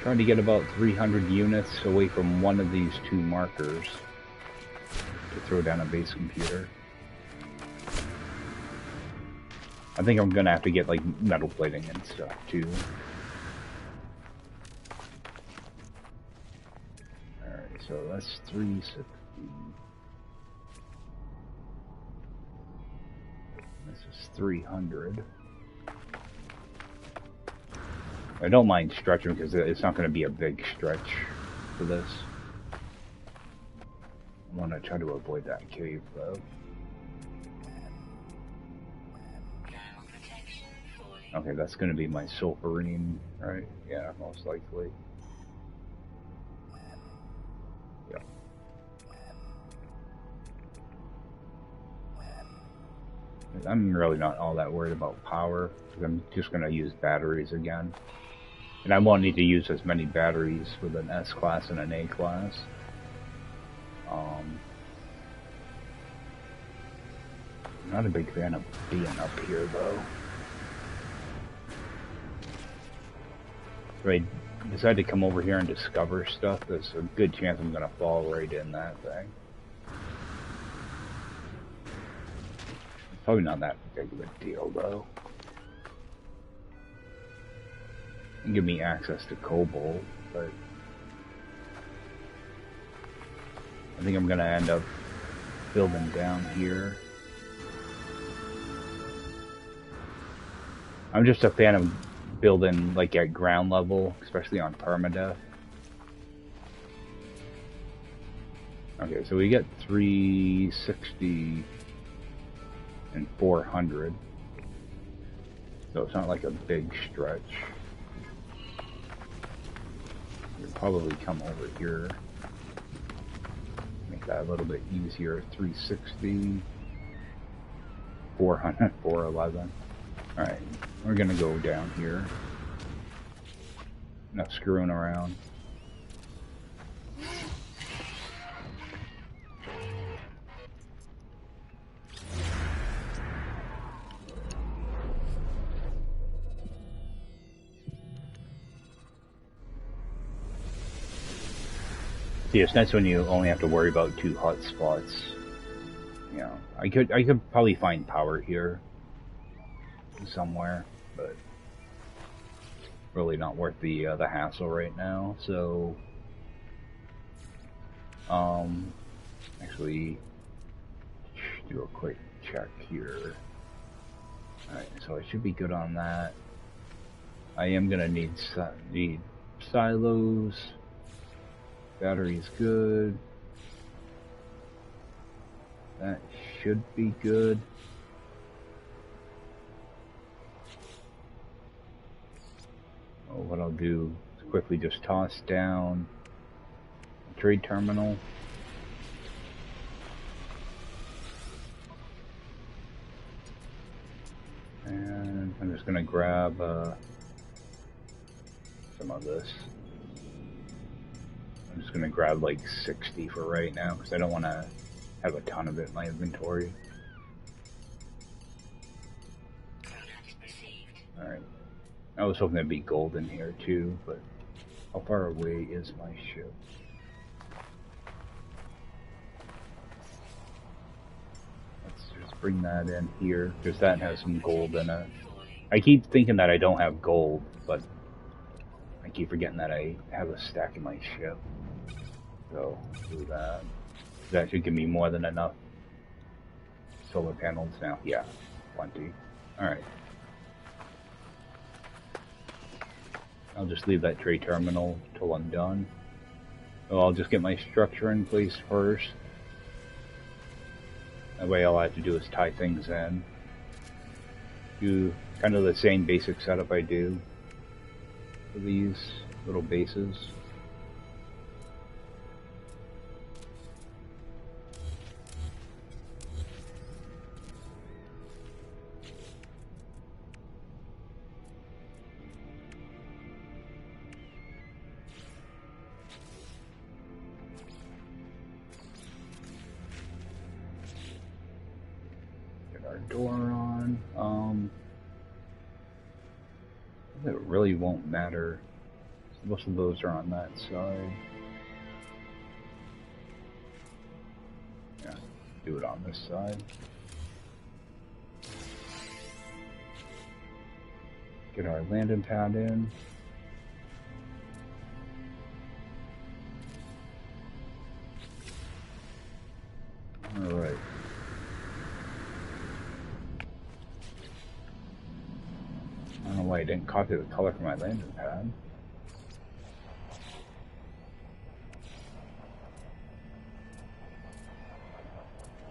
trying to get about 300 units away from one of these two markers to throw down a base computer. I think I'm gonna have to get like metal plating and stuff too. Alright, so that's 360. This is 300. I don't mind stretching because it's not going to be a big stretch for this. I want to try to avoid that cave though. Okay, that's going to be my sulfurine, right? Yeah, most likely. Yep. I'm really not all that worried about power, because I'm just going to use batteries again. And I won't need to use as many batteries with an S-class and an A-class. I'm not a big fan of being up here, though. If I decide to come over here and discover stuff, there's a good chance I'm going to fall right in that thing. Probably not that big of a deal, though. Give me access to cobalt, but I think I'm gonna end up building down here. I'm just a fan of building like at ground level, especially on Permadeath. Okay, so we get 360 and 400, so it's not like a big stretch. You'll probably come over here, make that a little bit easier. 360, 400, 411. Alright, we're gonna go down here. Enough screwing around. See, it's nice when you only have to worry about 2 hot spots. You know, I could probably find power here somewhere, but really not worth the hassle right now. So Actually, do a quick check here. Alright, so I should be good on that. I am gonna need silos. Battery's good. That should be good. Oh, what I'll do is quickly just toss down a trade terminal. And I'm just gonna grab some of this. I'm just gonna grab like 60 for right now because I don't want to have a ton of it in my inventory. Alright. I was hoping there'd be gold in here too, but how far away is my ship? Let's just bring that in here because that has some gold in it. I keep thinking that I don't have gold, but I keep forgetting that I have a stack in my ship. So, do that. That should give me more than enough solar panels now. Yeah, plenty. Alright. I'll just leave that tray terminal till I'm done. So I'll just get my structure in place first. That way all I have to do is tie things in. Do kind of the same basic setup I do for these little bases. Door on. It really won't matter. Most of those are on that side. Yeah, do it on this side. Get our landing pad in. Alright. I don't know why I didn't copy the color for my landing pad.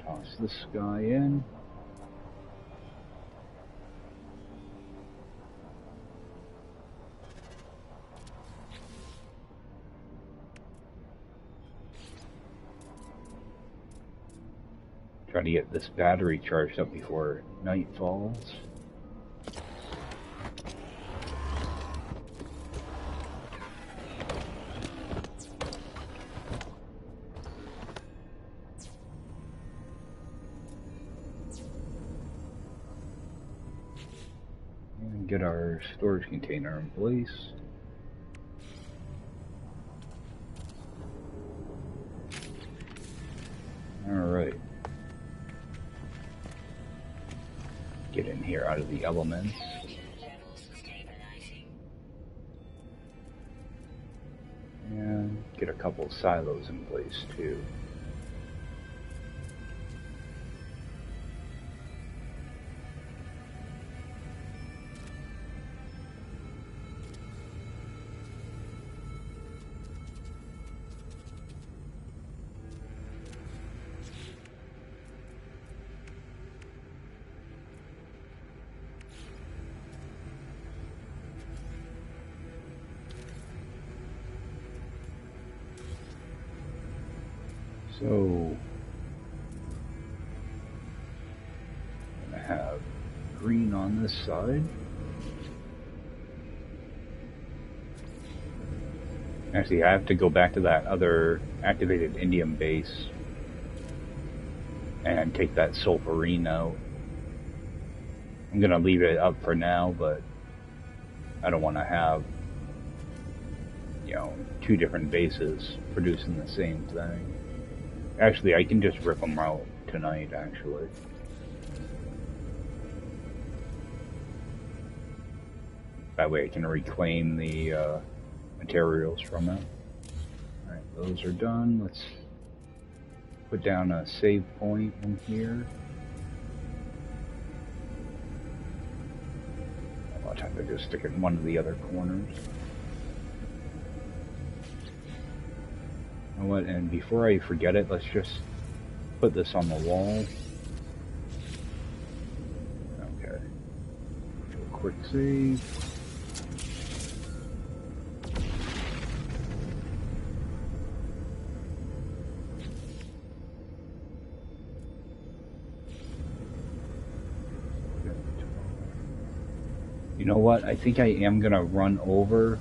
Toss this guy in. Try to get this battery charged up before night falls. Get our storage container in place. Alright. Get in here out of the elements. And get a couple silos in place too. So, I'm gonna have green on this side. Actually, I have to go back to that other activated Indian base and take that sulfurine out. I'm gonna leave it up for now, but I don't want to have, you know, two different bases producing the same thing. Actually, I can just rip them out tonight, actually. That way I can reclaim the materials from it. Alright, those are done. Let's put down a save point in here. A lot of times I just stick it in one of the other corners. You know what, and before I forget it, let's just put this on the wall. Okay. Do a quick save. You know what? I think I am gonna run over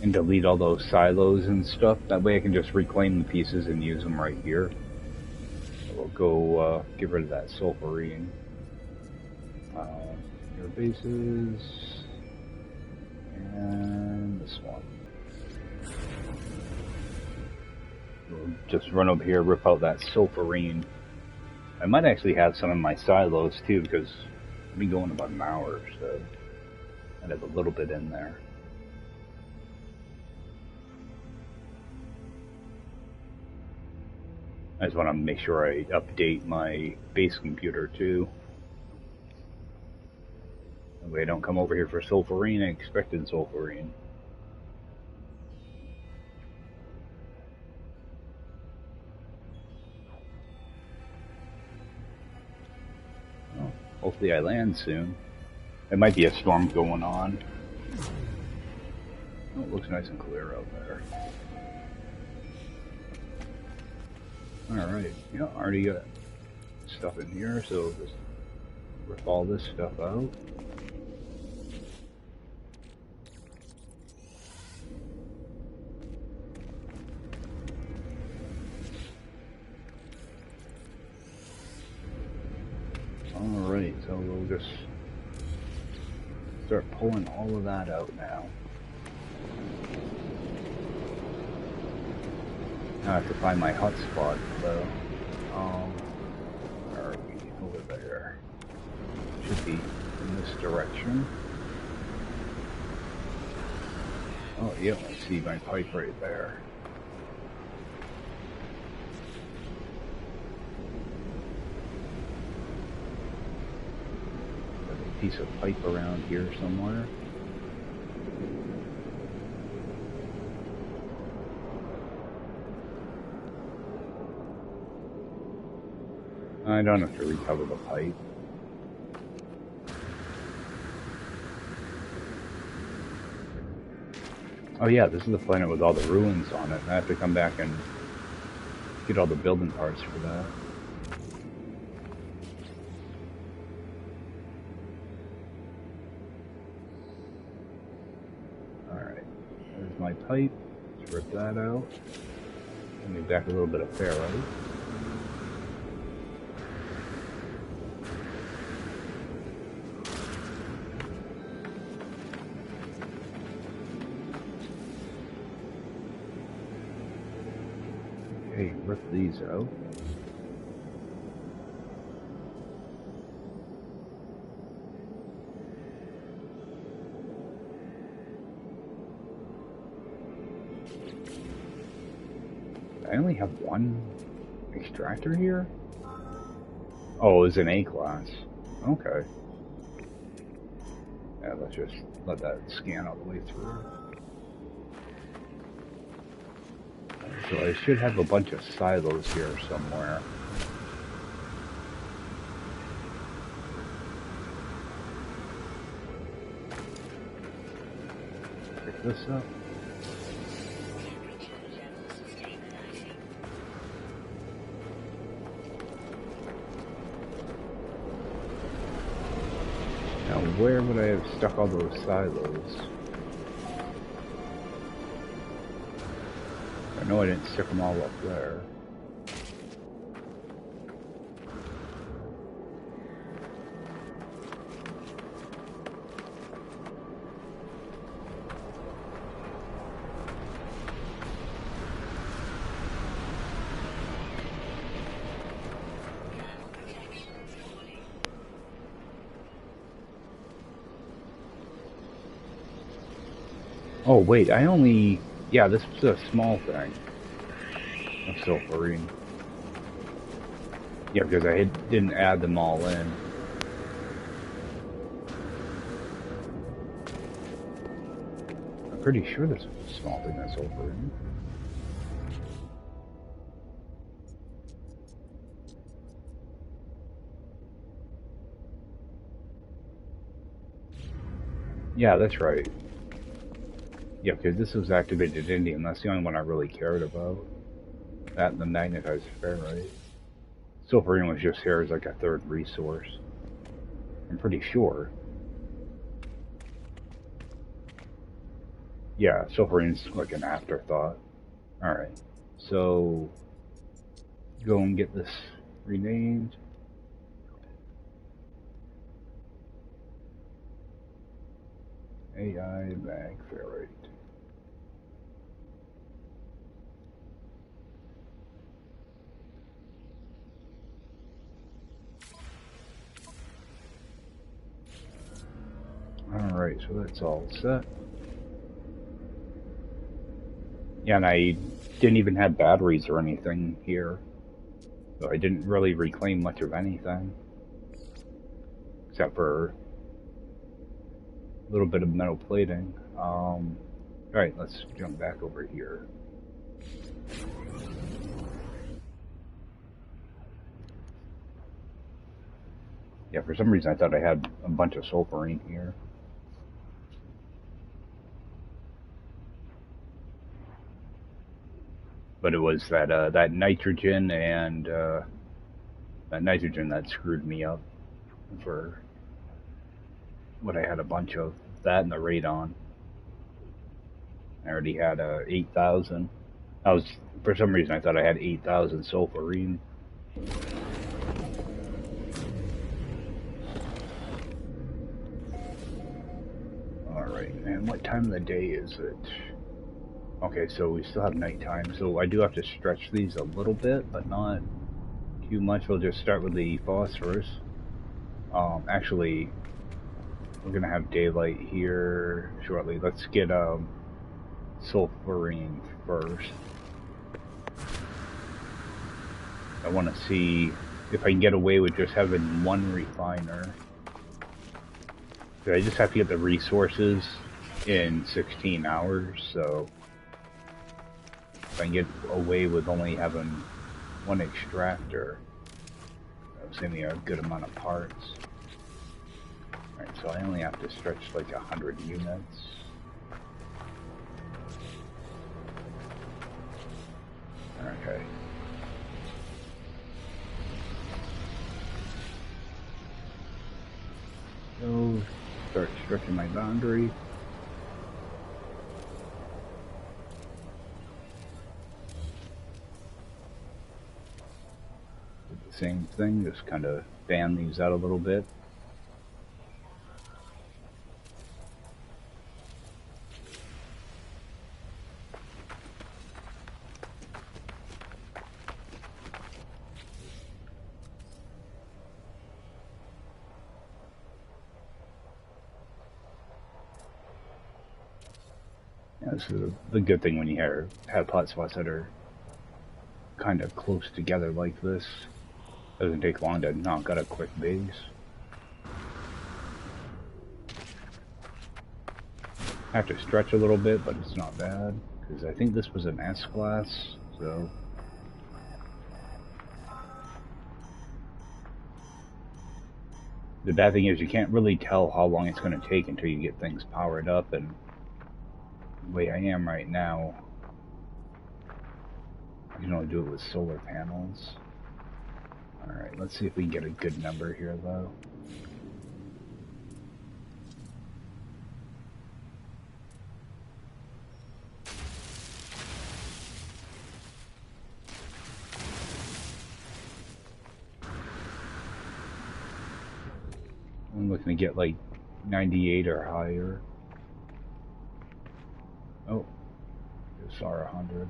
and delete all those silos and stuff. That way I can just reclaim the pieces and use them right here. So we'll go get rid of that sulfurine. Your bases. And this one. We'll just run over here, rip out that sulfurine. I might actually have some in my silos too, because I've been going about an hour, so I'd have a little bit in there. I just want to make sure I update my base computer too. That way I don't come over here for sulfurine. I expected sulfurine. Well, hopefully I land soon. There might be a storm going on. Oh, it looks nice and clear out there. Alright, yeah, already got stuff in here, so just rip all this stuff out. Alright, so we'll just start pulling all of that out now. Now I have to find my hotspot, though. Where are we? Over there. Should be in this direction. Oh, yeah, I see my pipe right there. There's a piece of pipe around here somewhere. I don't have to recover the pipe. Oh yeah, this is the planet with all the ruins on it. I have to come back and get all the building parts for that. Alright, there's my pipe. Let's rip that out. Give me back a little bit of ferrite. Okay, rip these out. I only have one extractor here? Oh, it's an A class. Okay. Yeah, let's just let that scan all the way through. So I should have a bunch of silos here somewhere. Pick this up. Now where would I have stuck all those silos? I know I didn't stick them all up there. Oh wait, I only... Yeah, this was a small thing. Of sulfurine. Yeah, because didn't add them all in. I'm pretty sure there's a small thing that's over in. Yeah, that's right. Yeah, because this was activated indium. That's the only one I really cared about. That and the magnetized ferrite. Silverine was just here as like a third resource. I'm pretty sure. Yeah, Silverine's like an afterthought. Alright. So, go and get this renamed. AI mag ferrite. Alright, so that's all set. Yeah, and I didn't even have batteries or anything here. So I didn't really reclaim much of anything. Except for a little bit of metal plating. Alright, let's jump back over here. Yeah, for some reason I thought I had a bunch of sulfurine here. But it was that nitrogen and that nitrogen that screwed me up for what I had a bunch of. That and the radon. I already had 8,000. I was, for some reason, I thought I had 8,000 sulfurine. Alright, and what time of the day is it? Okay, so we still have nighttime, so I do have to stretch these a little bit, but not too much. We'll just start with the phosphorus. Actually, we're gonna have daylight here shortly. Let's get sulfurine first. I want to see if I can get away with just having one refiner. I just have to get the resources in 16 hours, so if I can get away with only having one extractor, that'll save me a good amount of parts. Alright, so I only have to stretch like 100 units. Okay. So, start stretching my boundary. Do the same thing, just kind of fan these out a little bit. Yeah, this is the good thing when you have hot spots that are kind of close together like this. Doesn't take long to knock out a quick base. I have to stretch a little bit, but it's not bad, because I think this was an S-class, so... The bad thing is you can't really tell how long it's going to take until you get things powered up, and the way I am right now, I can only do it with solar panels. Alright, let's see if we can get a good number here, though. I'm looking to get like 98 or higher. Oh, just saw 100.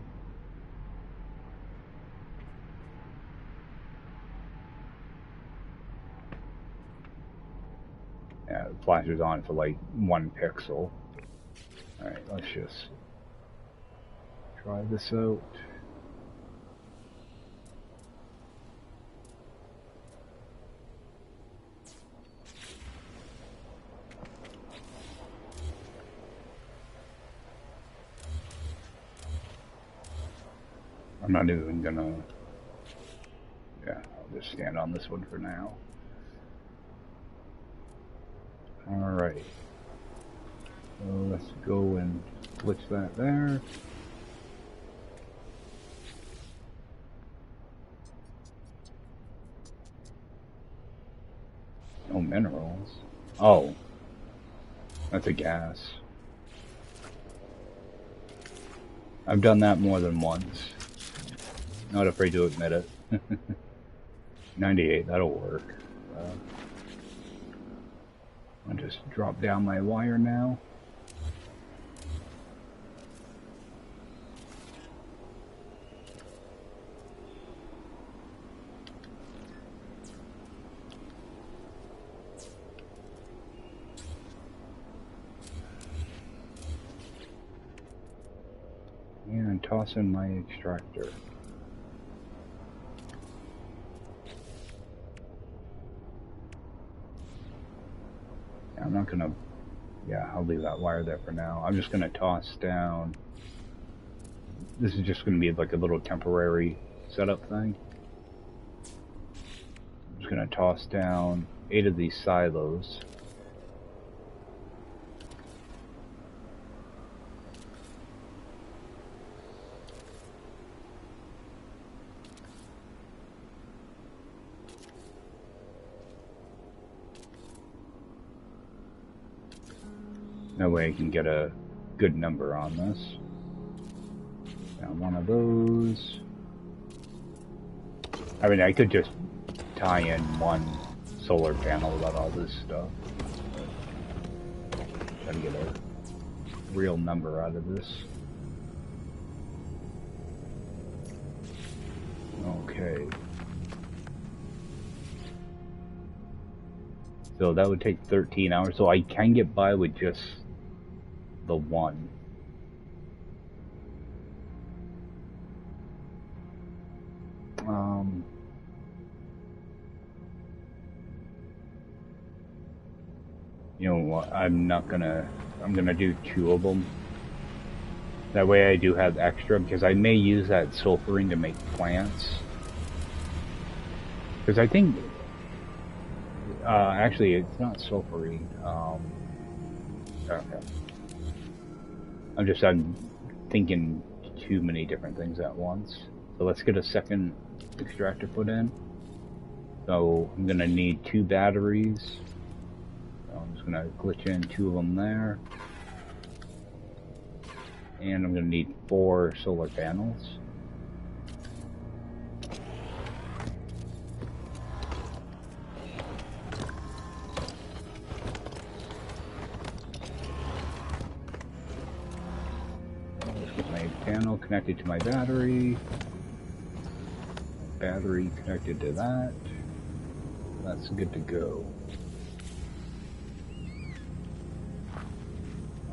Yeah, it flashes on for like 1 pixel. Alright, let's just try this out. I'm not even gonna... Yeah, I'll just stand on this one for now. Alright. So let's go and switch that there. No minerals. Oh. That's a gas. I've done that more than once. Not afraid to admit it. 98, that'll work. I'll just drop down my wire now. And toss in my extractor. I'm not gonna, yeah, I'll leave that wire there for now. I'm just gonna toss down, this is just gonna be like a little temporary setup thing. I'm just gonna toss down 8 of these silos. That way I can get a good number on this. Down one of those. I mean, I could just tie in one solar panel without all this stuff. Try to get a real number out of this. Okay. So that would take 13 hours, so I can get by with just the one. You know what, I'm gonna do 2 of them. That way I do have extra, because I may use that sulfurine to make plants. Because I think, actually it's not sulfurine, okay. I'm thinking too many different things at once. So let's get a second extractor put in. So I'm gonna need 2 batteries. So I'm just gonna glitch in 2 of them there. And I'm gonna need 4 solar panels. Panel connected to my battery. Battery connected to that. That's good to go.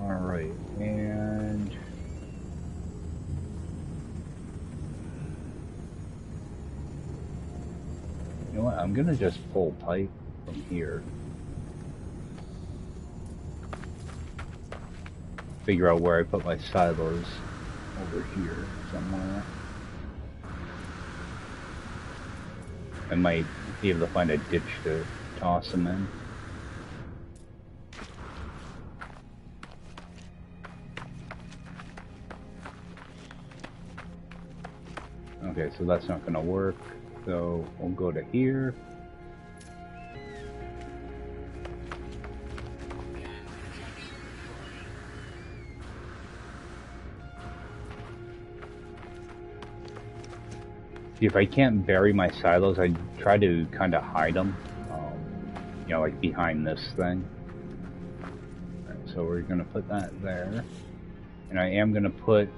Alright, and you know what? I'm gonna just pull pipe from here. Figure out where I put my silos. Over here somewhere. I might be able to find a ditch to toss them in. Okay, so that's not gonna work. So we'll go to here. If I can't bury my silos, I try to kind of hide them, you know, like behind this thing. Right, so we're going to put that there. And I am going to put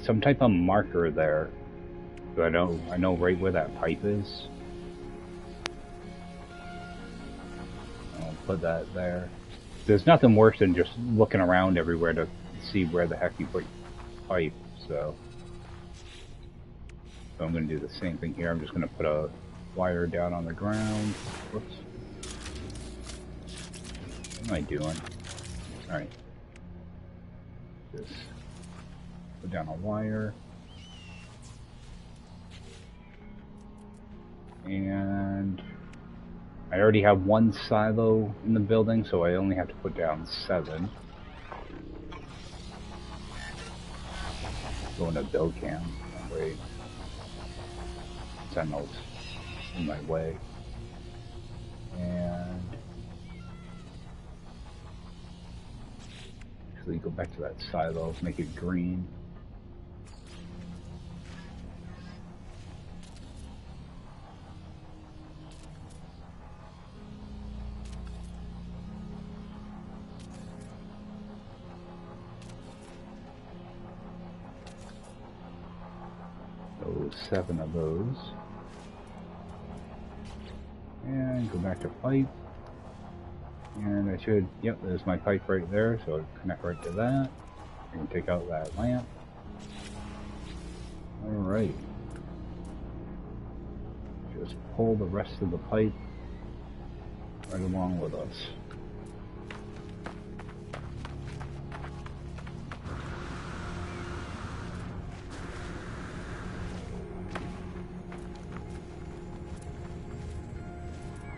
some type of marker there, so I know right where that pipe is. I'll put that there. There's nothing worse than just looking around everywhere to see where the heck you put your pipe, so I'm going to do the same thing here. I'm just going to put a wire down on the ground. Whoops. What am I doing? Alright. Just put down a wire. And I already have 1 silo in the building, so I only have to put down 7. Going to build camp. Oh, wait. Sentinels in my way. And actually go back to that silo, make it green. So 7 of those. And go back to pipe. And I should, yep, there's my pipe right there, so I'll connect right to that. I can take out that lamp. Alright. Just pull the rest of the pipe right along with us.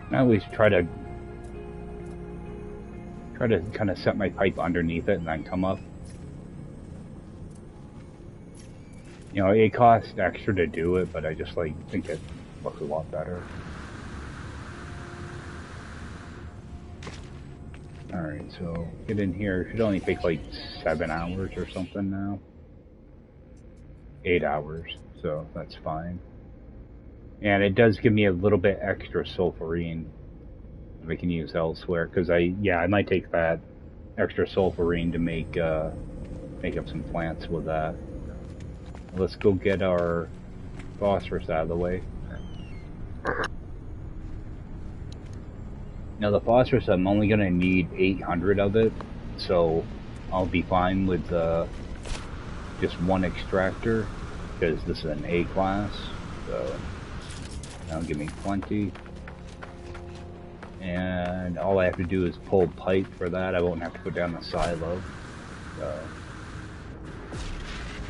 I always try to kind of set my pipe underneath it and then come up. You know, it costs extra to do it, but I just think it looks a lot better. Alright, so get in here. It should only take like 7 hours or something now. 8 hours, so that's fine. And it does give me a little bit extra sulfurine we can use elsewhere, because I might take that extra sulfurine to make up some plants with that. Let's go get our phosphorus out of the way. Now the phosphorus, I'm only going to need 800 of it, so I'll be fine with just 1 extractor, because this is an A class, so that'll give me plenty. And all I have to do is pull pipe for that. I won't have to put down the silo.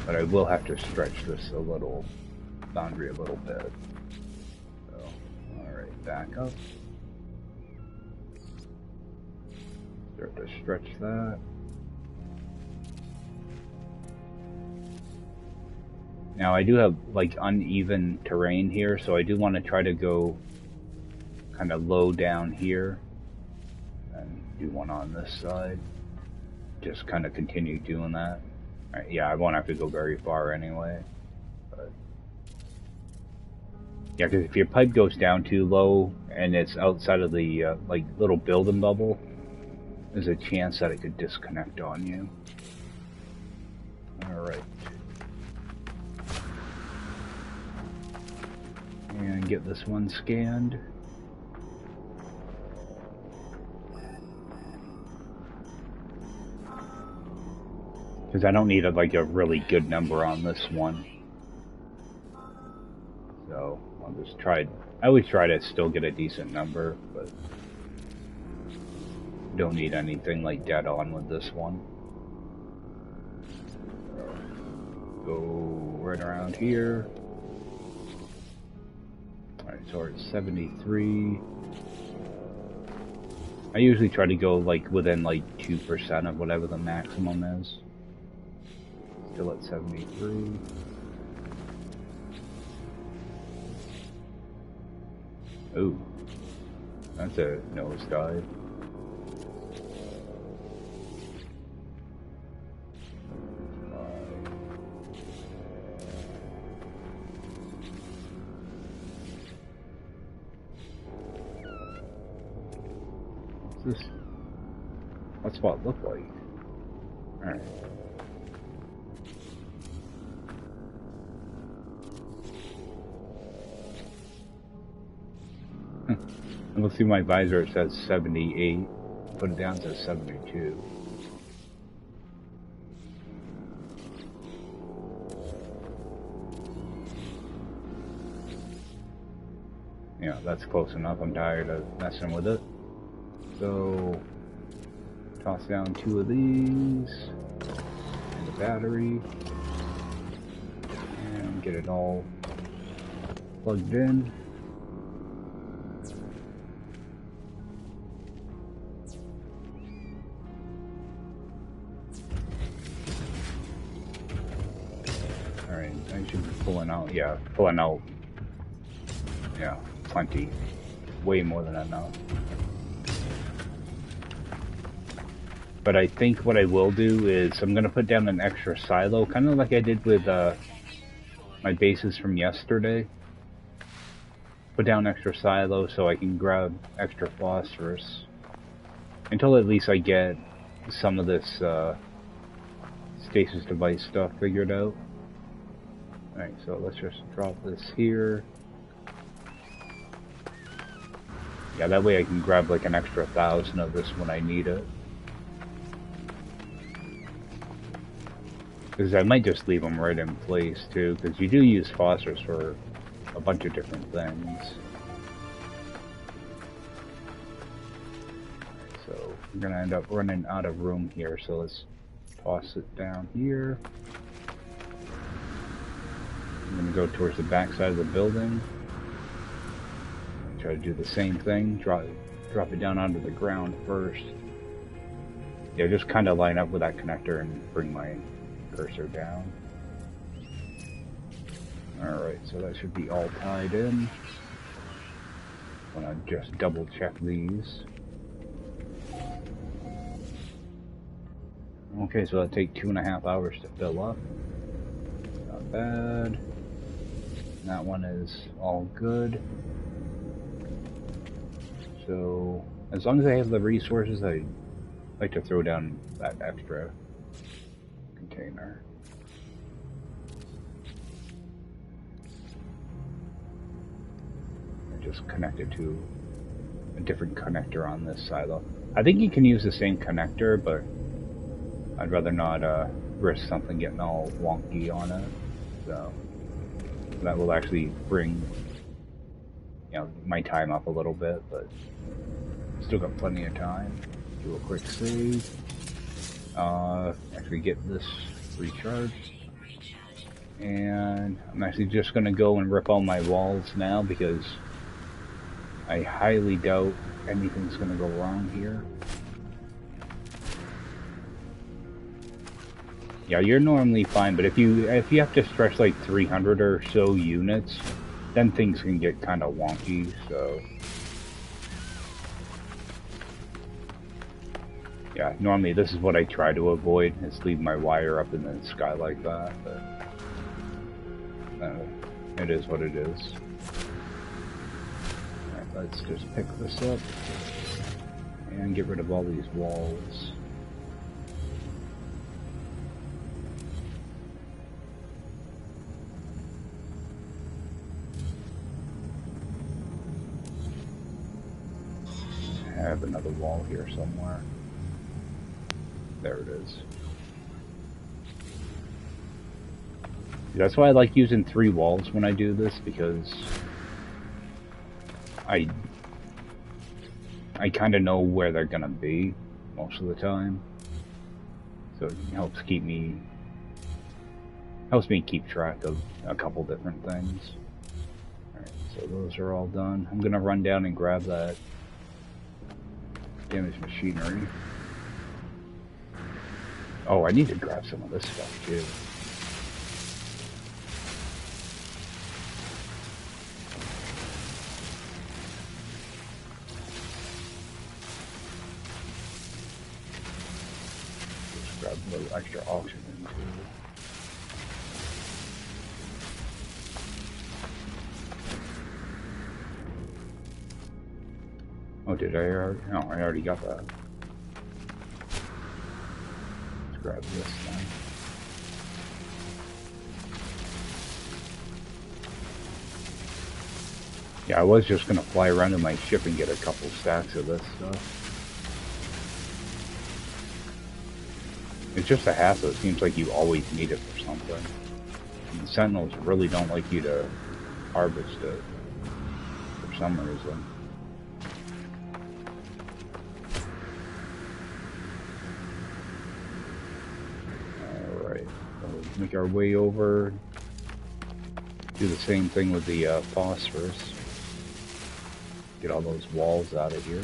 But I will have to stretch this boundary a little bit. So, alright, back up. Start to stretch that. Now I do have uneven terrain here, so I do want to try to go kind of low down here and do one on this side. Just kind of continue doing that. Right, yeah, I won't have to go very far anyway. But yeah, because if your pipe goes down too low and it's outside of the little building bubble, there's a chance that it could disconnect on you. Alright. And get this one scanned. Because I don't need a really good number on this one. So I'll just try. I always try to still get a decent number, but don't need anything dead on with this one. Go right around here. Alright, so we're at 73. I usually try to go within 2% of whatever the maximum is. Still at 73. Ooh, that's a nosedive. What's spot look like? Alright. And let's see my visor, it says 78. Put it down to 72. Yeah, that's close enough. I'm tired of messing with it. So, toss down 2 of these, and the battery, and get it all plugged in. Alright, I should be pulling out, yeah, pulling out, yeah, plenty. Way more than enough. But I think what I will do is I'm going to put down an extra silo, kind of like I did with my bases from yesterday. Put down extra silo so I can grab extra phosphorus. Until at least I get some of this stasis device stuff figured out. Alright, so let's just drop this here. Yeah, that way I can grab like an extra 1,000 of this when I need it. Because I might just leave them right in place too, because you do use phosphorus for a bunch of different things. So we're gonna end up running out of room here, so let's toss it down here. I'm gonna go towards the back side of the building. Try to do the same thing, drop it down onto the ground first. Yeah, just kind of line up with that connector and bring my cursor down. Alright, so that should be all tied in. I'm gonna just double check these. Okay, so that'll take 2.5 hours to fill up. Not bad. That one is all good. So, as long as I have the resources, I like to throw down that extra container. I just connect it to a different connector on this silo. I think you can use the same connector, but I'd rather not risk something getting all wonky on it. So that will actually bring, you know, my time up a little bit, but still got plenty of time. Do a quick save. Actually get this recharged. And I'm actually just gonna go and rip all my walls now because I highly doubt anything's gonna go wrong here. Yeah, you're normally fine, but if you have to stretch like 300 or so units, then things can get kind of wonky, so... Yeah, normally this is what I try to avoid, is leave my wire up in the sky like that, but... it is what it is. Alright, let's just pick this up, and get rid of all these walls. I have another wall here somewhere. There it is. That's why I like using 3 walls when I do this, because I kind of know where they're gonna be most of the time, so it helps me keep track of a couple different things. Alright, so those are all done. I'm gonna run down and grab that damaged machinery. Oh, I need to grab some of this stuff too. Just grab a little extra oxygen too. Oh, did I already? No, I already got that. Let's grab this thing. Yeah, I was just gonna fly around in my ship and get a couple stacks of this stuff. It's just a hassle. It seems like you always need it for something. And the Sentinels really don't like you to harvest it for some reason. Make our way over, do the same thing with the phosphorus, get all those walls out of here.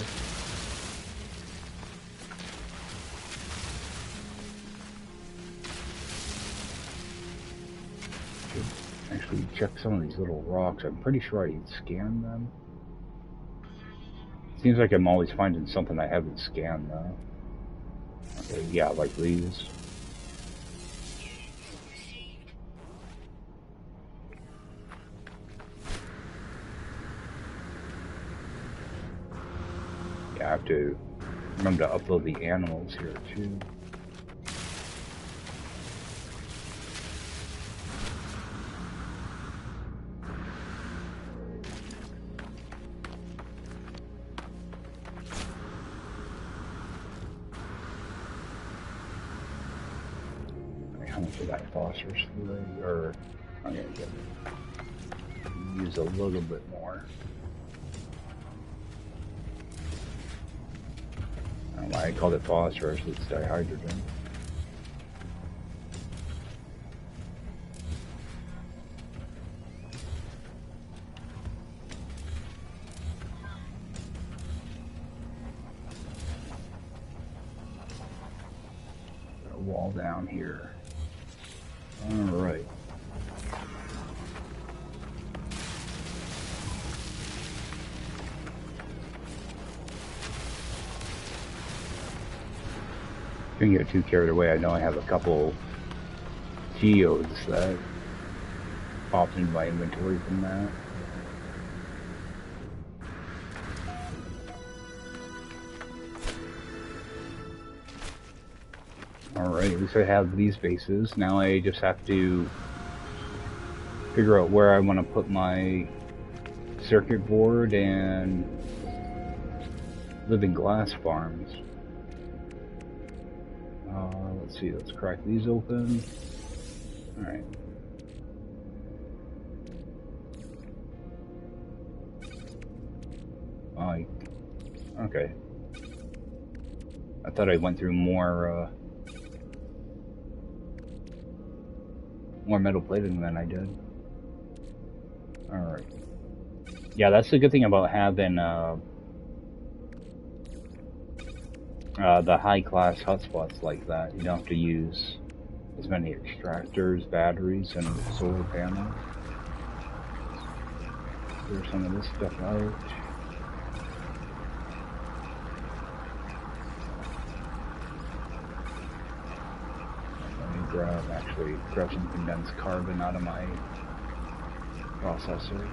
actually check some of these little rocks. I'm pretty sure I scanned them. Seems like I'm always finding something I haven't scanned though. Okay, yeah, like these. Yeah, I have to remember to upload the animals here too. How much of that phosphorus today? Or I'm gonna use a little bit more. I don't know why I called it phosphorus, it's dihydrogen. Got a wall down here. Alright. Didn't get too carried away. I know I have a couple geodes that popped into my inventory from that. Alright, at least I have these bases. Now I just have to figure out where I want to put my circuit board and living glass farms. Let's see, let's crack these open. Alright. Okay. I thought I went through more metal plating than I did. Alright. Yeah, that's the good thing about having the high-class hotspots like that. You don't have to use as many extractors, batteries, and solar panels. Clear some of this stuff out. Grab some condensed carbon out of my processor.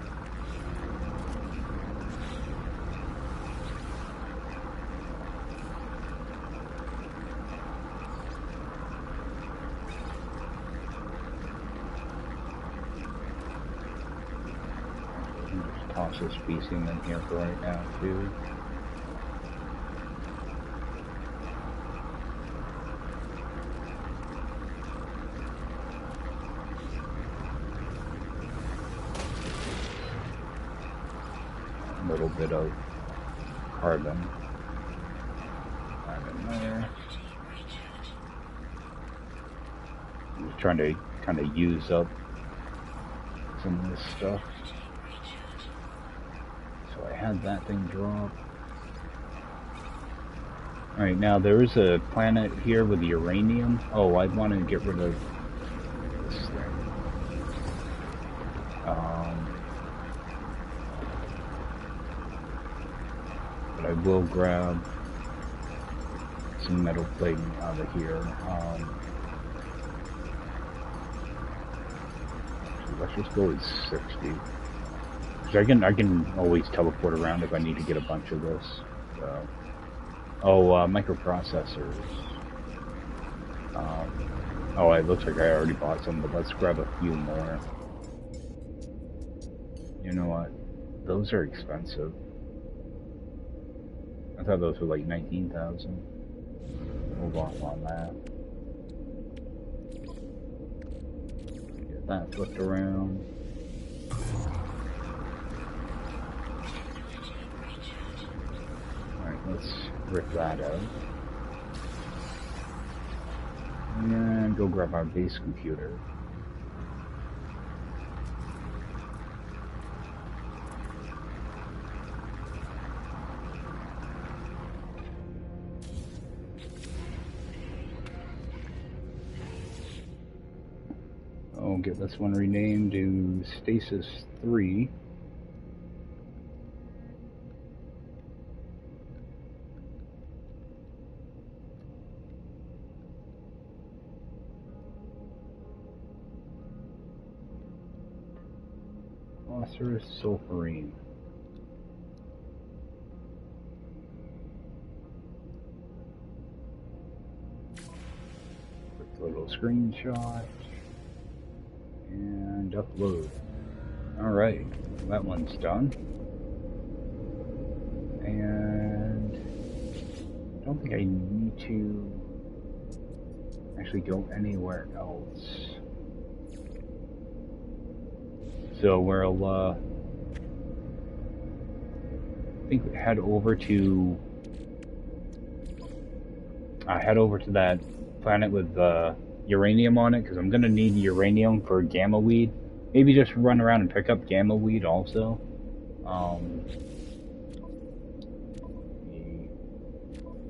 Just toss this piecing in here for right now too. Little bit of carbon in there. I'm just trying to kind of use up some of this stuff. So I had that thing drop. Alright, now there is a planet here with uranium. Oh, I want to get rid of this thing. But I will grab some metal plating out of here. Let's just go with 60. Because I can always teleport around if I need to get a bunch of this. So. Oh, microprocessors. Oh, it looks like I already bought some, but let's grab a few more. You know what? Those are expensive. I thought those were like 19,000. Hold off on that. Get that flipped around. Alright, let's rip that out. And go grab our base computer. Oh get this one renamed to Stasis 3. Phosphorus sulfurine. Quick little screenshot. And upload. Alright, that one's done. And I don't think I need to actually go anywhere else. So we'll I think head over to that planet with uranium on it, because I'm gonna need uranium for gamma weed. Maybe just run around and pick up gamma weed also.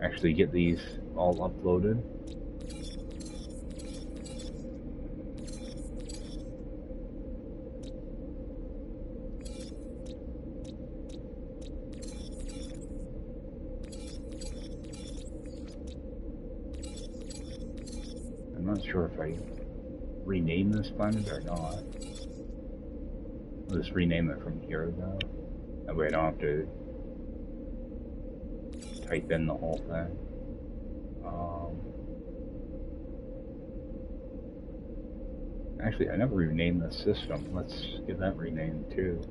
Actually get these all uploaded. I'm not sure if I rename this planet or not. I'll just rename it from here though. That way I don't have to type in the whole thing. Actually, I never renamed the system. Let's get that renamed too.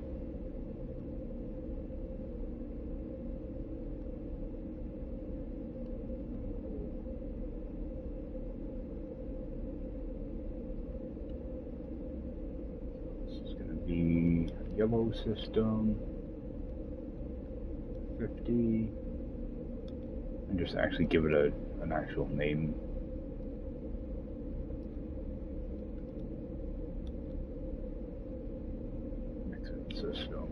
Yellow system 50, and just actually give it an actual name. Exit system.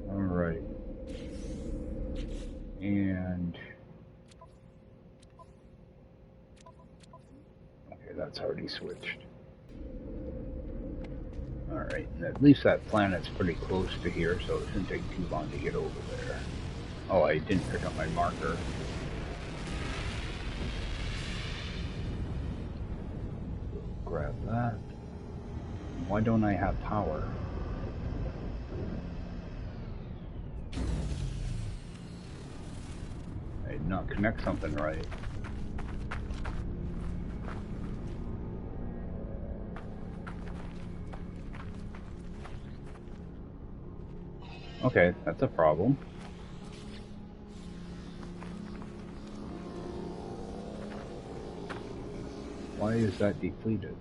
Alright. And okay, that's already switched. Alright, at least that planet's pretty close to here, so it shouldn't take too long to get over there. Oh, I didn't pick up my marker. Grab that. Why don't I have power? I did not connect something right. Okay, that's a problem. Why is that depleted?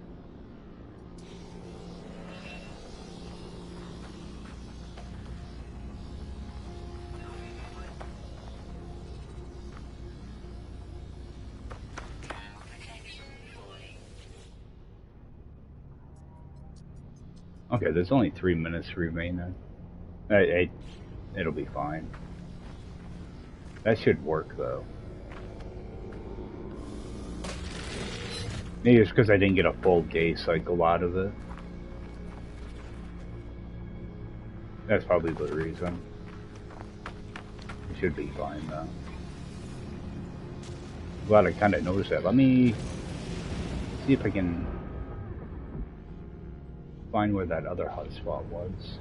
Okay, there's only 3 minutes remaining. It'll be fine. That should work though. Maybe it's because I didn't get a full gay cycle out of it. That's probably the reason. It should be fine though. Glad I kind of noticed that. Let me see if I can find where that other hotspot was.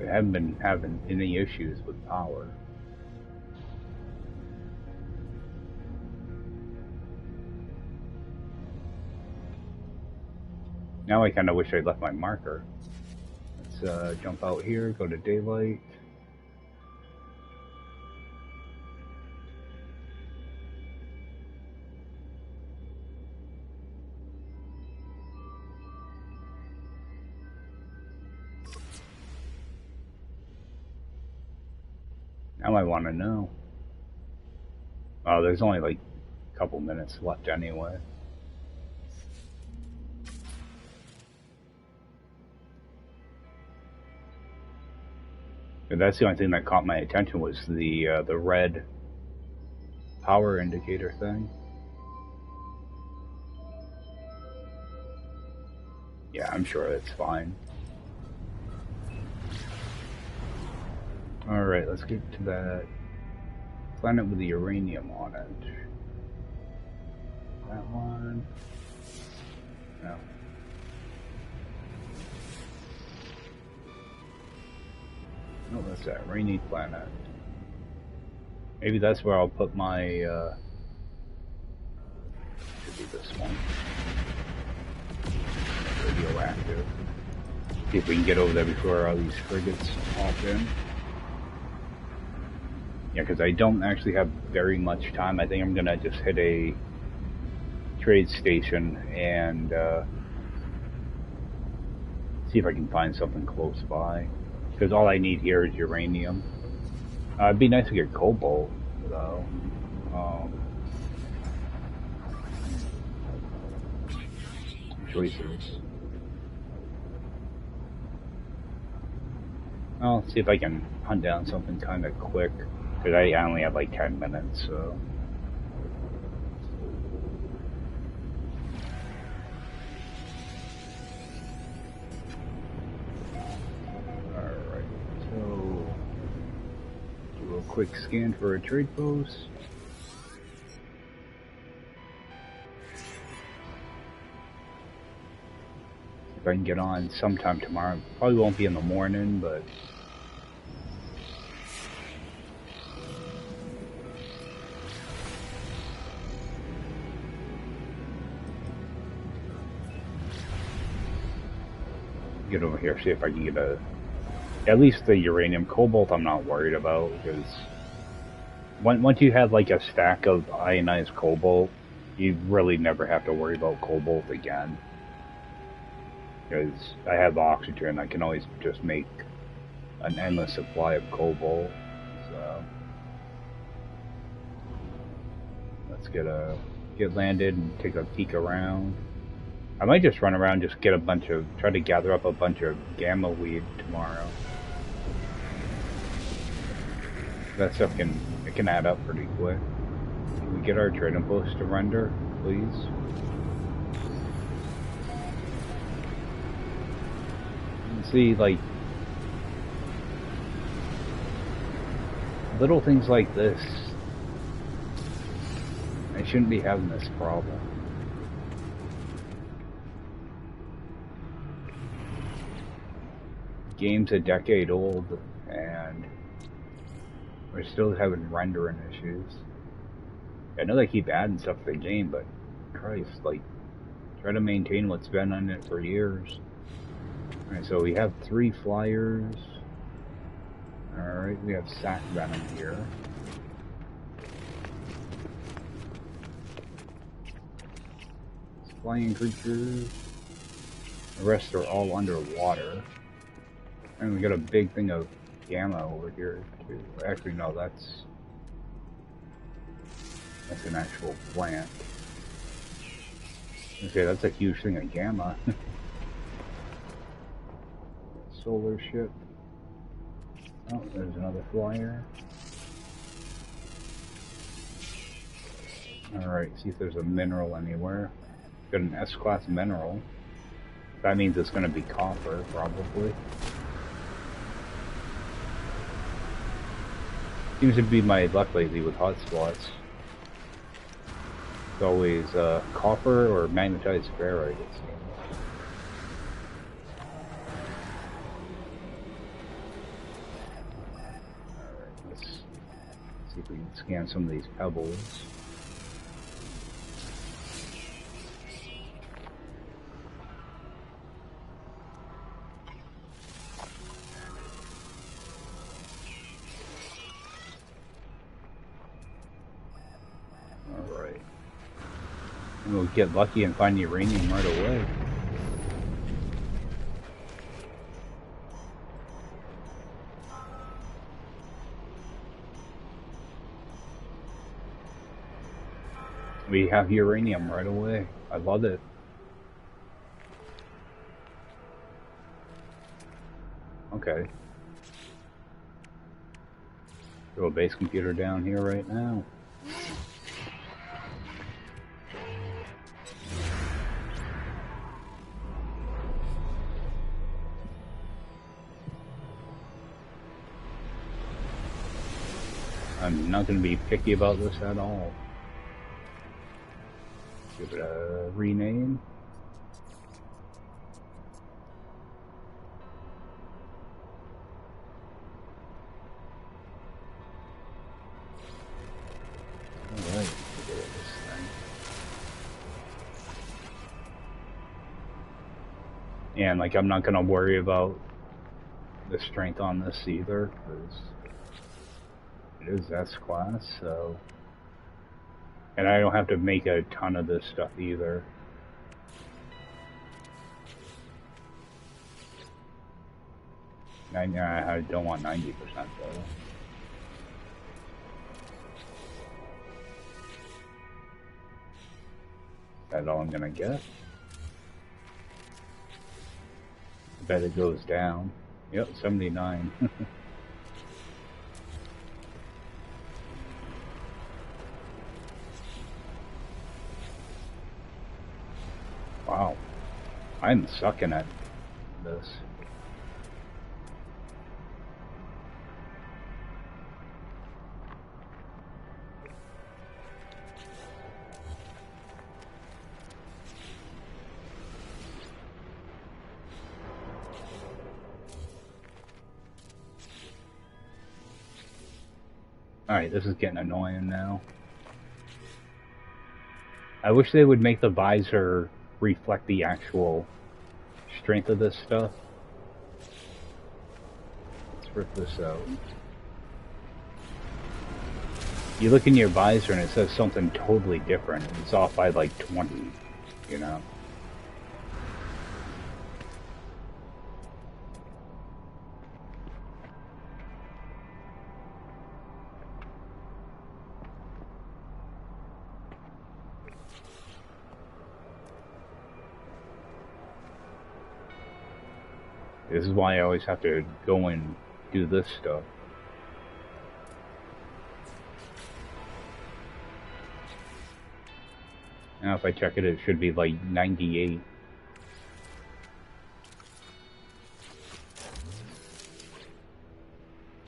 I haven't been having any issues with power. Now I kind of wish I'd left my marker. Let's jump out here, go to daylight. Now I want to know. Oh, there's only like a couple minutes left anyway. And that's the only thing that caught my attention was the red power indicator thing. Yeah, I'm sure that's fine. Alright, let's get to that planet with the uranium on it. That one. No. No, that's that rainy planet. Maybe that's where I'll put my, should be this one. Radioactive. See if we can get over there before all these frigates hop in. Yeah, because I don't actually have very much time. I think I'm gonna just hit a trade station and see if I can find something close by. Because all I need here is uranium. It'd be nice to get cobalt, though. Choices. I'll see if I can hunt down something kind of quick. Because I only have like 10 minutes, so. Alright, so. Do a quick scan for a trade post. If I can get on sometime tomorrow. Probably won't be in the morning, but. Get over here, see if I can get at least the uranium. Cobalt I'm not worried about, because once you have like a stack of ionized cobalt, you really never have to worry about cobalt again. Because I have oxygen, I can always just make an endless supply of cobalt. So let's get landed and take a peek around. I might just run around, just get try to gather up a bunch of gamma weed tomorrow. That stuff can add up pretty quick. Can we get our trading post to render, please? You can see, like, little things like this. I shouldn't be having this problem. Game's a decade old, and we're still having rendering issues. I know they keep adding stuff to the game, but Christ, like, try to maintain what's been on it for years. Alright, so we have 3 flyers. Alright, we have sack venom here. Flying creatures. The rest are all underwater. And we got a big thing of gamma over here too. Actually, no, that's an actual plant. Okay, that's a huge thing of gamma. Solar ship. Oh, there's another flyer. Alright, see if there's a mineral anywhere. Got an S-class mineral. That means it's going to be copper, probably. Seems to be my luck lately with hotspots. It's always copper or magnetized ferrite, it seems. Alright, let's see if we can scan some of these pebbles. And we'll get lucky and find uranium right away. We have uranium right away. I love it. Okay. Throw a base computer down here right now. I'm not going to be picky about this at all. Give it a rename. Alright, let's get rid of this thing. And like, I'm not going to worry about the strength on this either, because it is S-class, so... And I don't have to make a ton of this stuff either. I don't want 90% though. That's all I'm gonna get. I bet it goes down. Yep, 79. Wow. I'm sucking at this. Alright, this is getting annoying now. I wish they would make the visor reflect the actual strength of this stuff. Let's rip this out. You look in your visor and it says something totally different. It's off by like 20, you know? This is why I always have to go and do this stuff. Now if I check it, it should be like 98.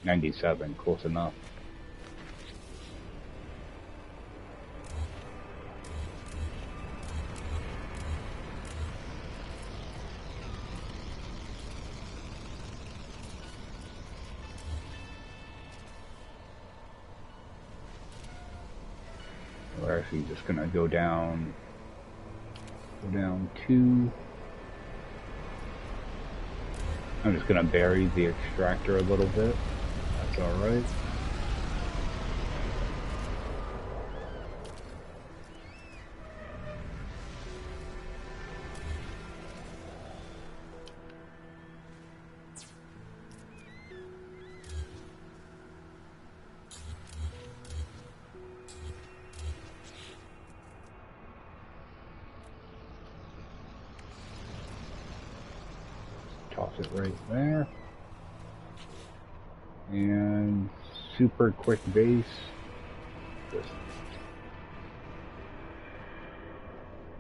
$97, close enough. We're actually just gonna go down 2. I'm just gonna bury the extractor a little bit. That's alright. Toss it right there. And super quick base. Just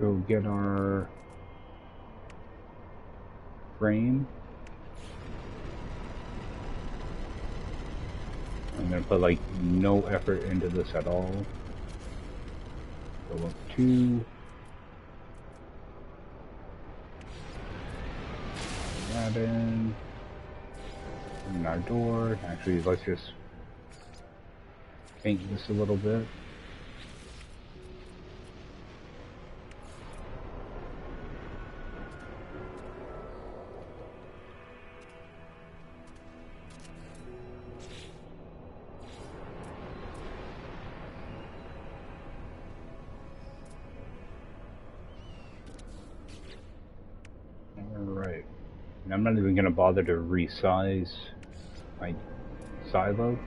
go get our frame. I'm gonna put like no effort into this at all. Go up 2. That in our door. Actually, let's just paint this a little bit. Alright. And I'm not even going to bother to resize my silo.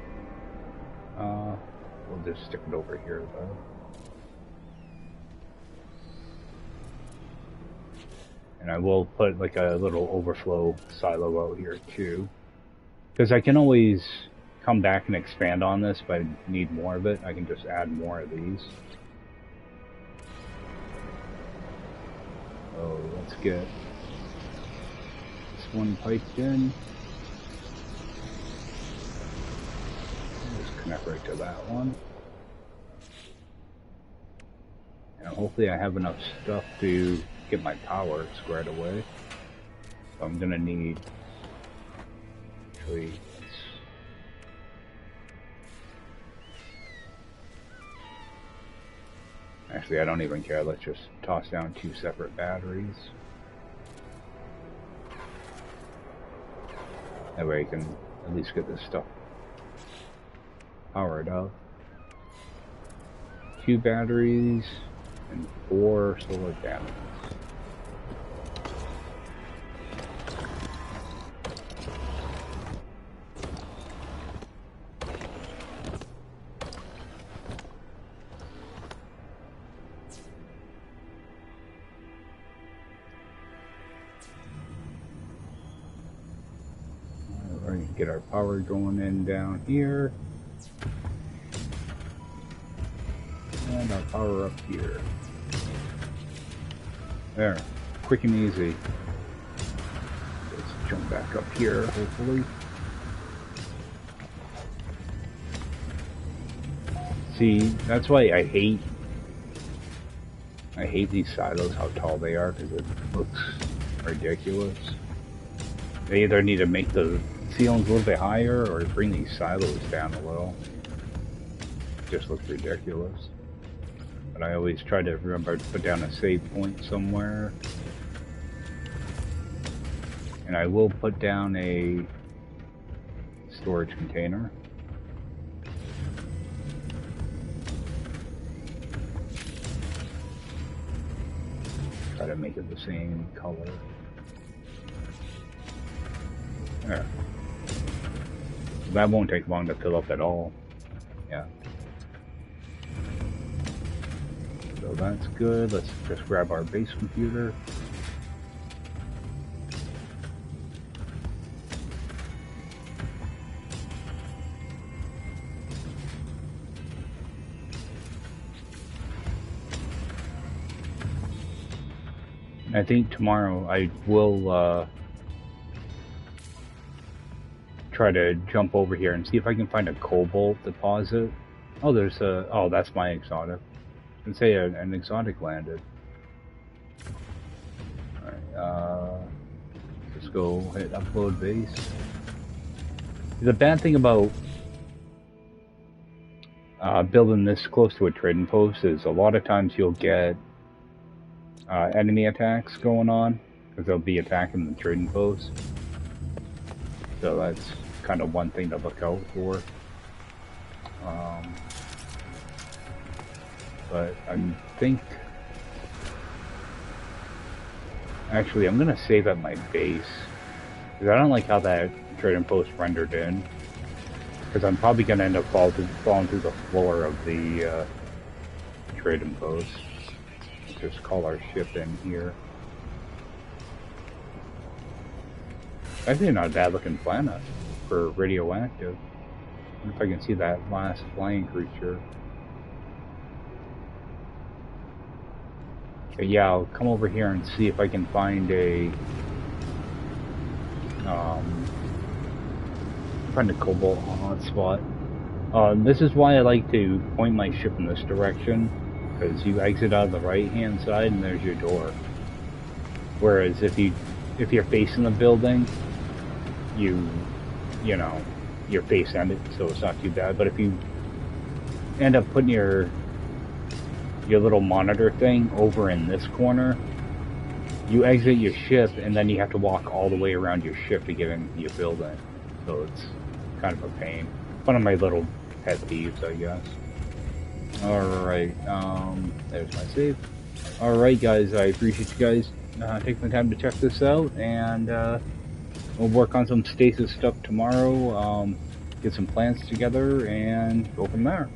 We'll just stick it over here though. And I will put like a little overflow silo out here too. Because I can always come back and expand on this if I need more of it. I can just add more of these. So let's get this one piped in. Just connect right to that one. And hopefully I have enough stuff to get my power squared away. So I'm gonna need, actually, I don't even care. Let's just toss down 2 separate batteries. That way I can at least get this stuff powered up. 2 batteries and 4 solar panels. Get our power going in down here. And our power up here. There. Quick and easy. Let's jump back up here, hopefully. See, that's why I hate these silos, how tall they are, because it looks ridiculous. They either need to make the ceilings a little bit higher or bring these silos down a little. It just looks ridiculous. But I always try to remember to put down a save point somewhere. And I will put down a storage container. Try to make it the same color. There. That won't take long to fill up at all. Yeah. So that's good. Let's just grab our base computer. I think tomorrow I will try to jump over here and see if I can find a cobalt deposit. Oh, there's a... Oh, that's my exotic. I can say an exotic landed. Alright, let's go hit upload base. The bad thing about building this close to a trading post is a lot of times you'll get enemy attacks going on, because they'll be attacking the trading post. So that's kind of one thing to look out for. But I think... Actually, I'm going to save at my base. Because I don't like how that trading post rendered in. Because I'm probably going to end up falling through the floor of the trading post. Just call our ship in here. Actually not a bad looking planet for radioactive. I wonder if I can see that last flying creature. Okay, yeah, I'll come over here and see if I can find a cobalt hotspot. This is why I like to point my ship in this direction, because you exit out of the right hand side and there's your door. Whereas if you're facing the building, you know, you're face ended, so it's not too bad. But if you end up putting your little monitor thing over in this corner, you exit your ship and then you have to walk all the way around your ship to get into your building. So it's kind of a pain. One of my little pet peeves, I guess. Alright, there's my save. Alright guys, I appreciate you guys taking the time to check this out, and we'll work on some stasis stuff tomorrow, get some plans together, and go from there.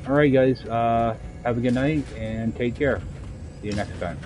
Alright guys, have a good night, and take care. See you next time.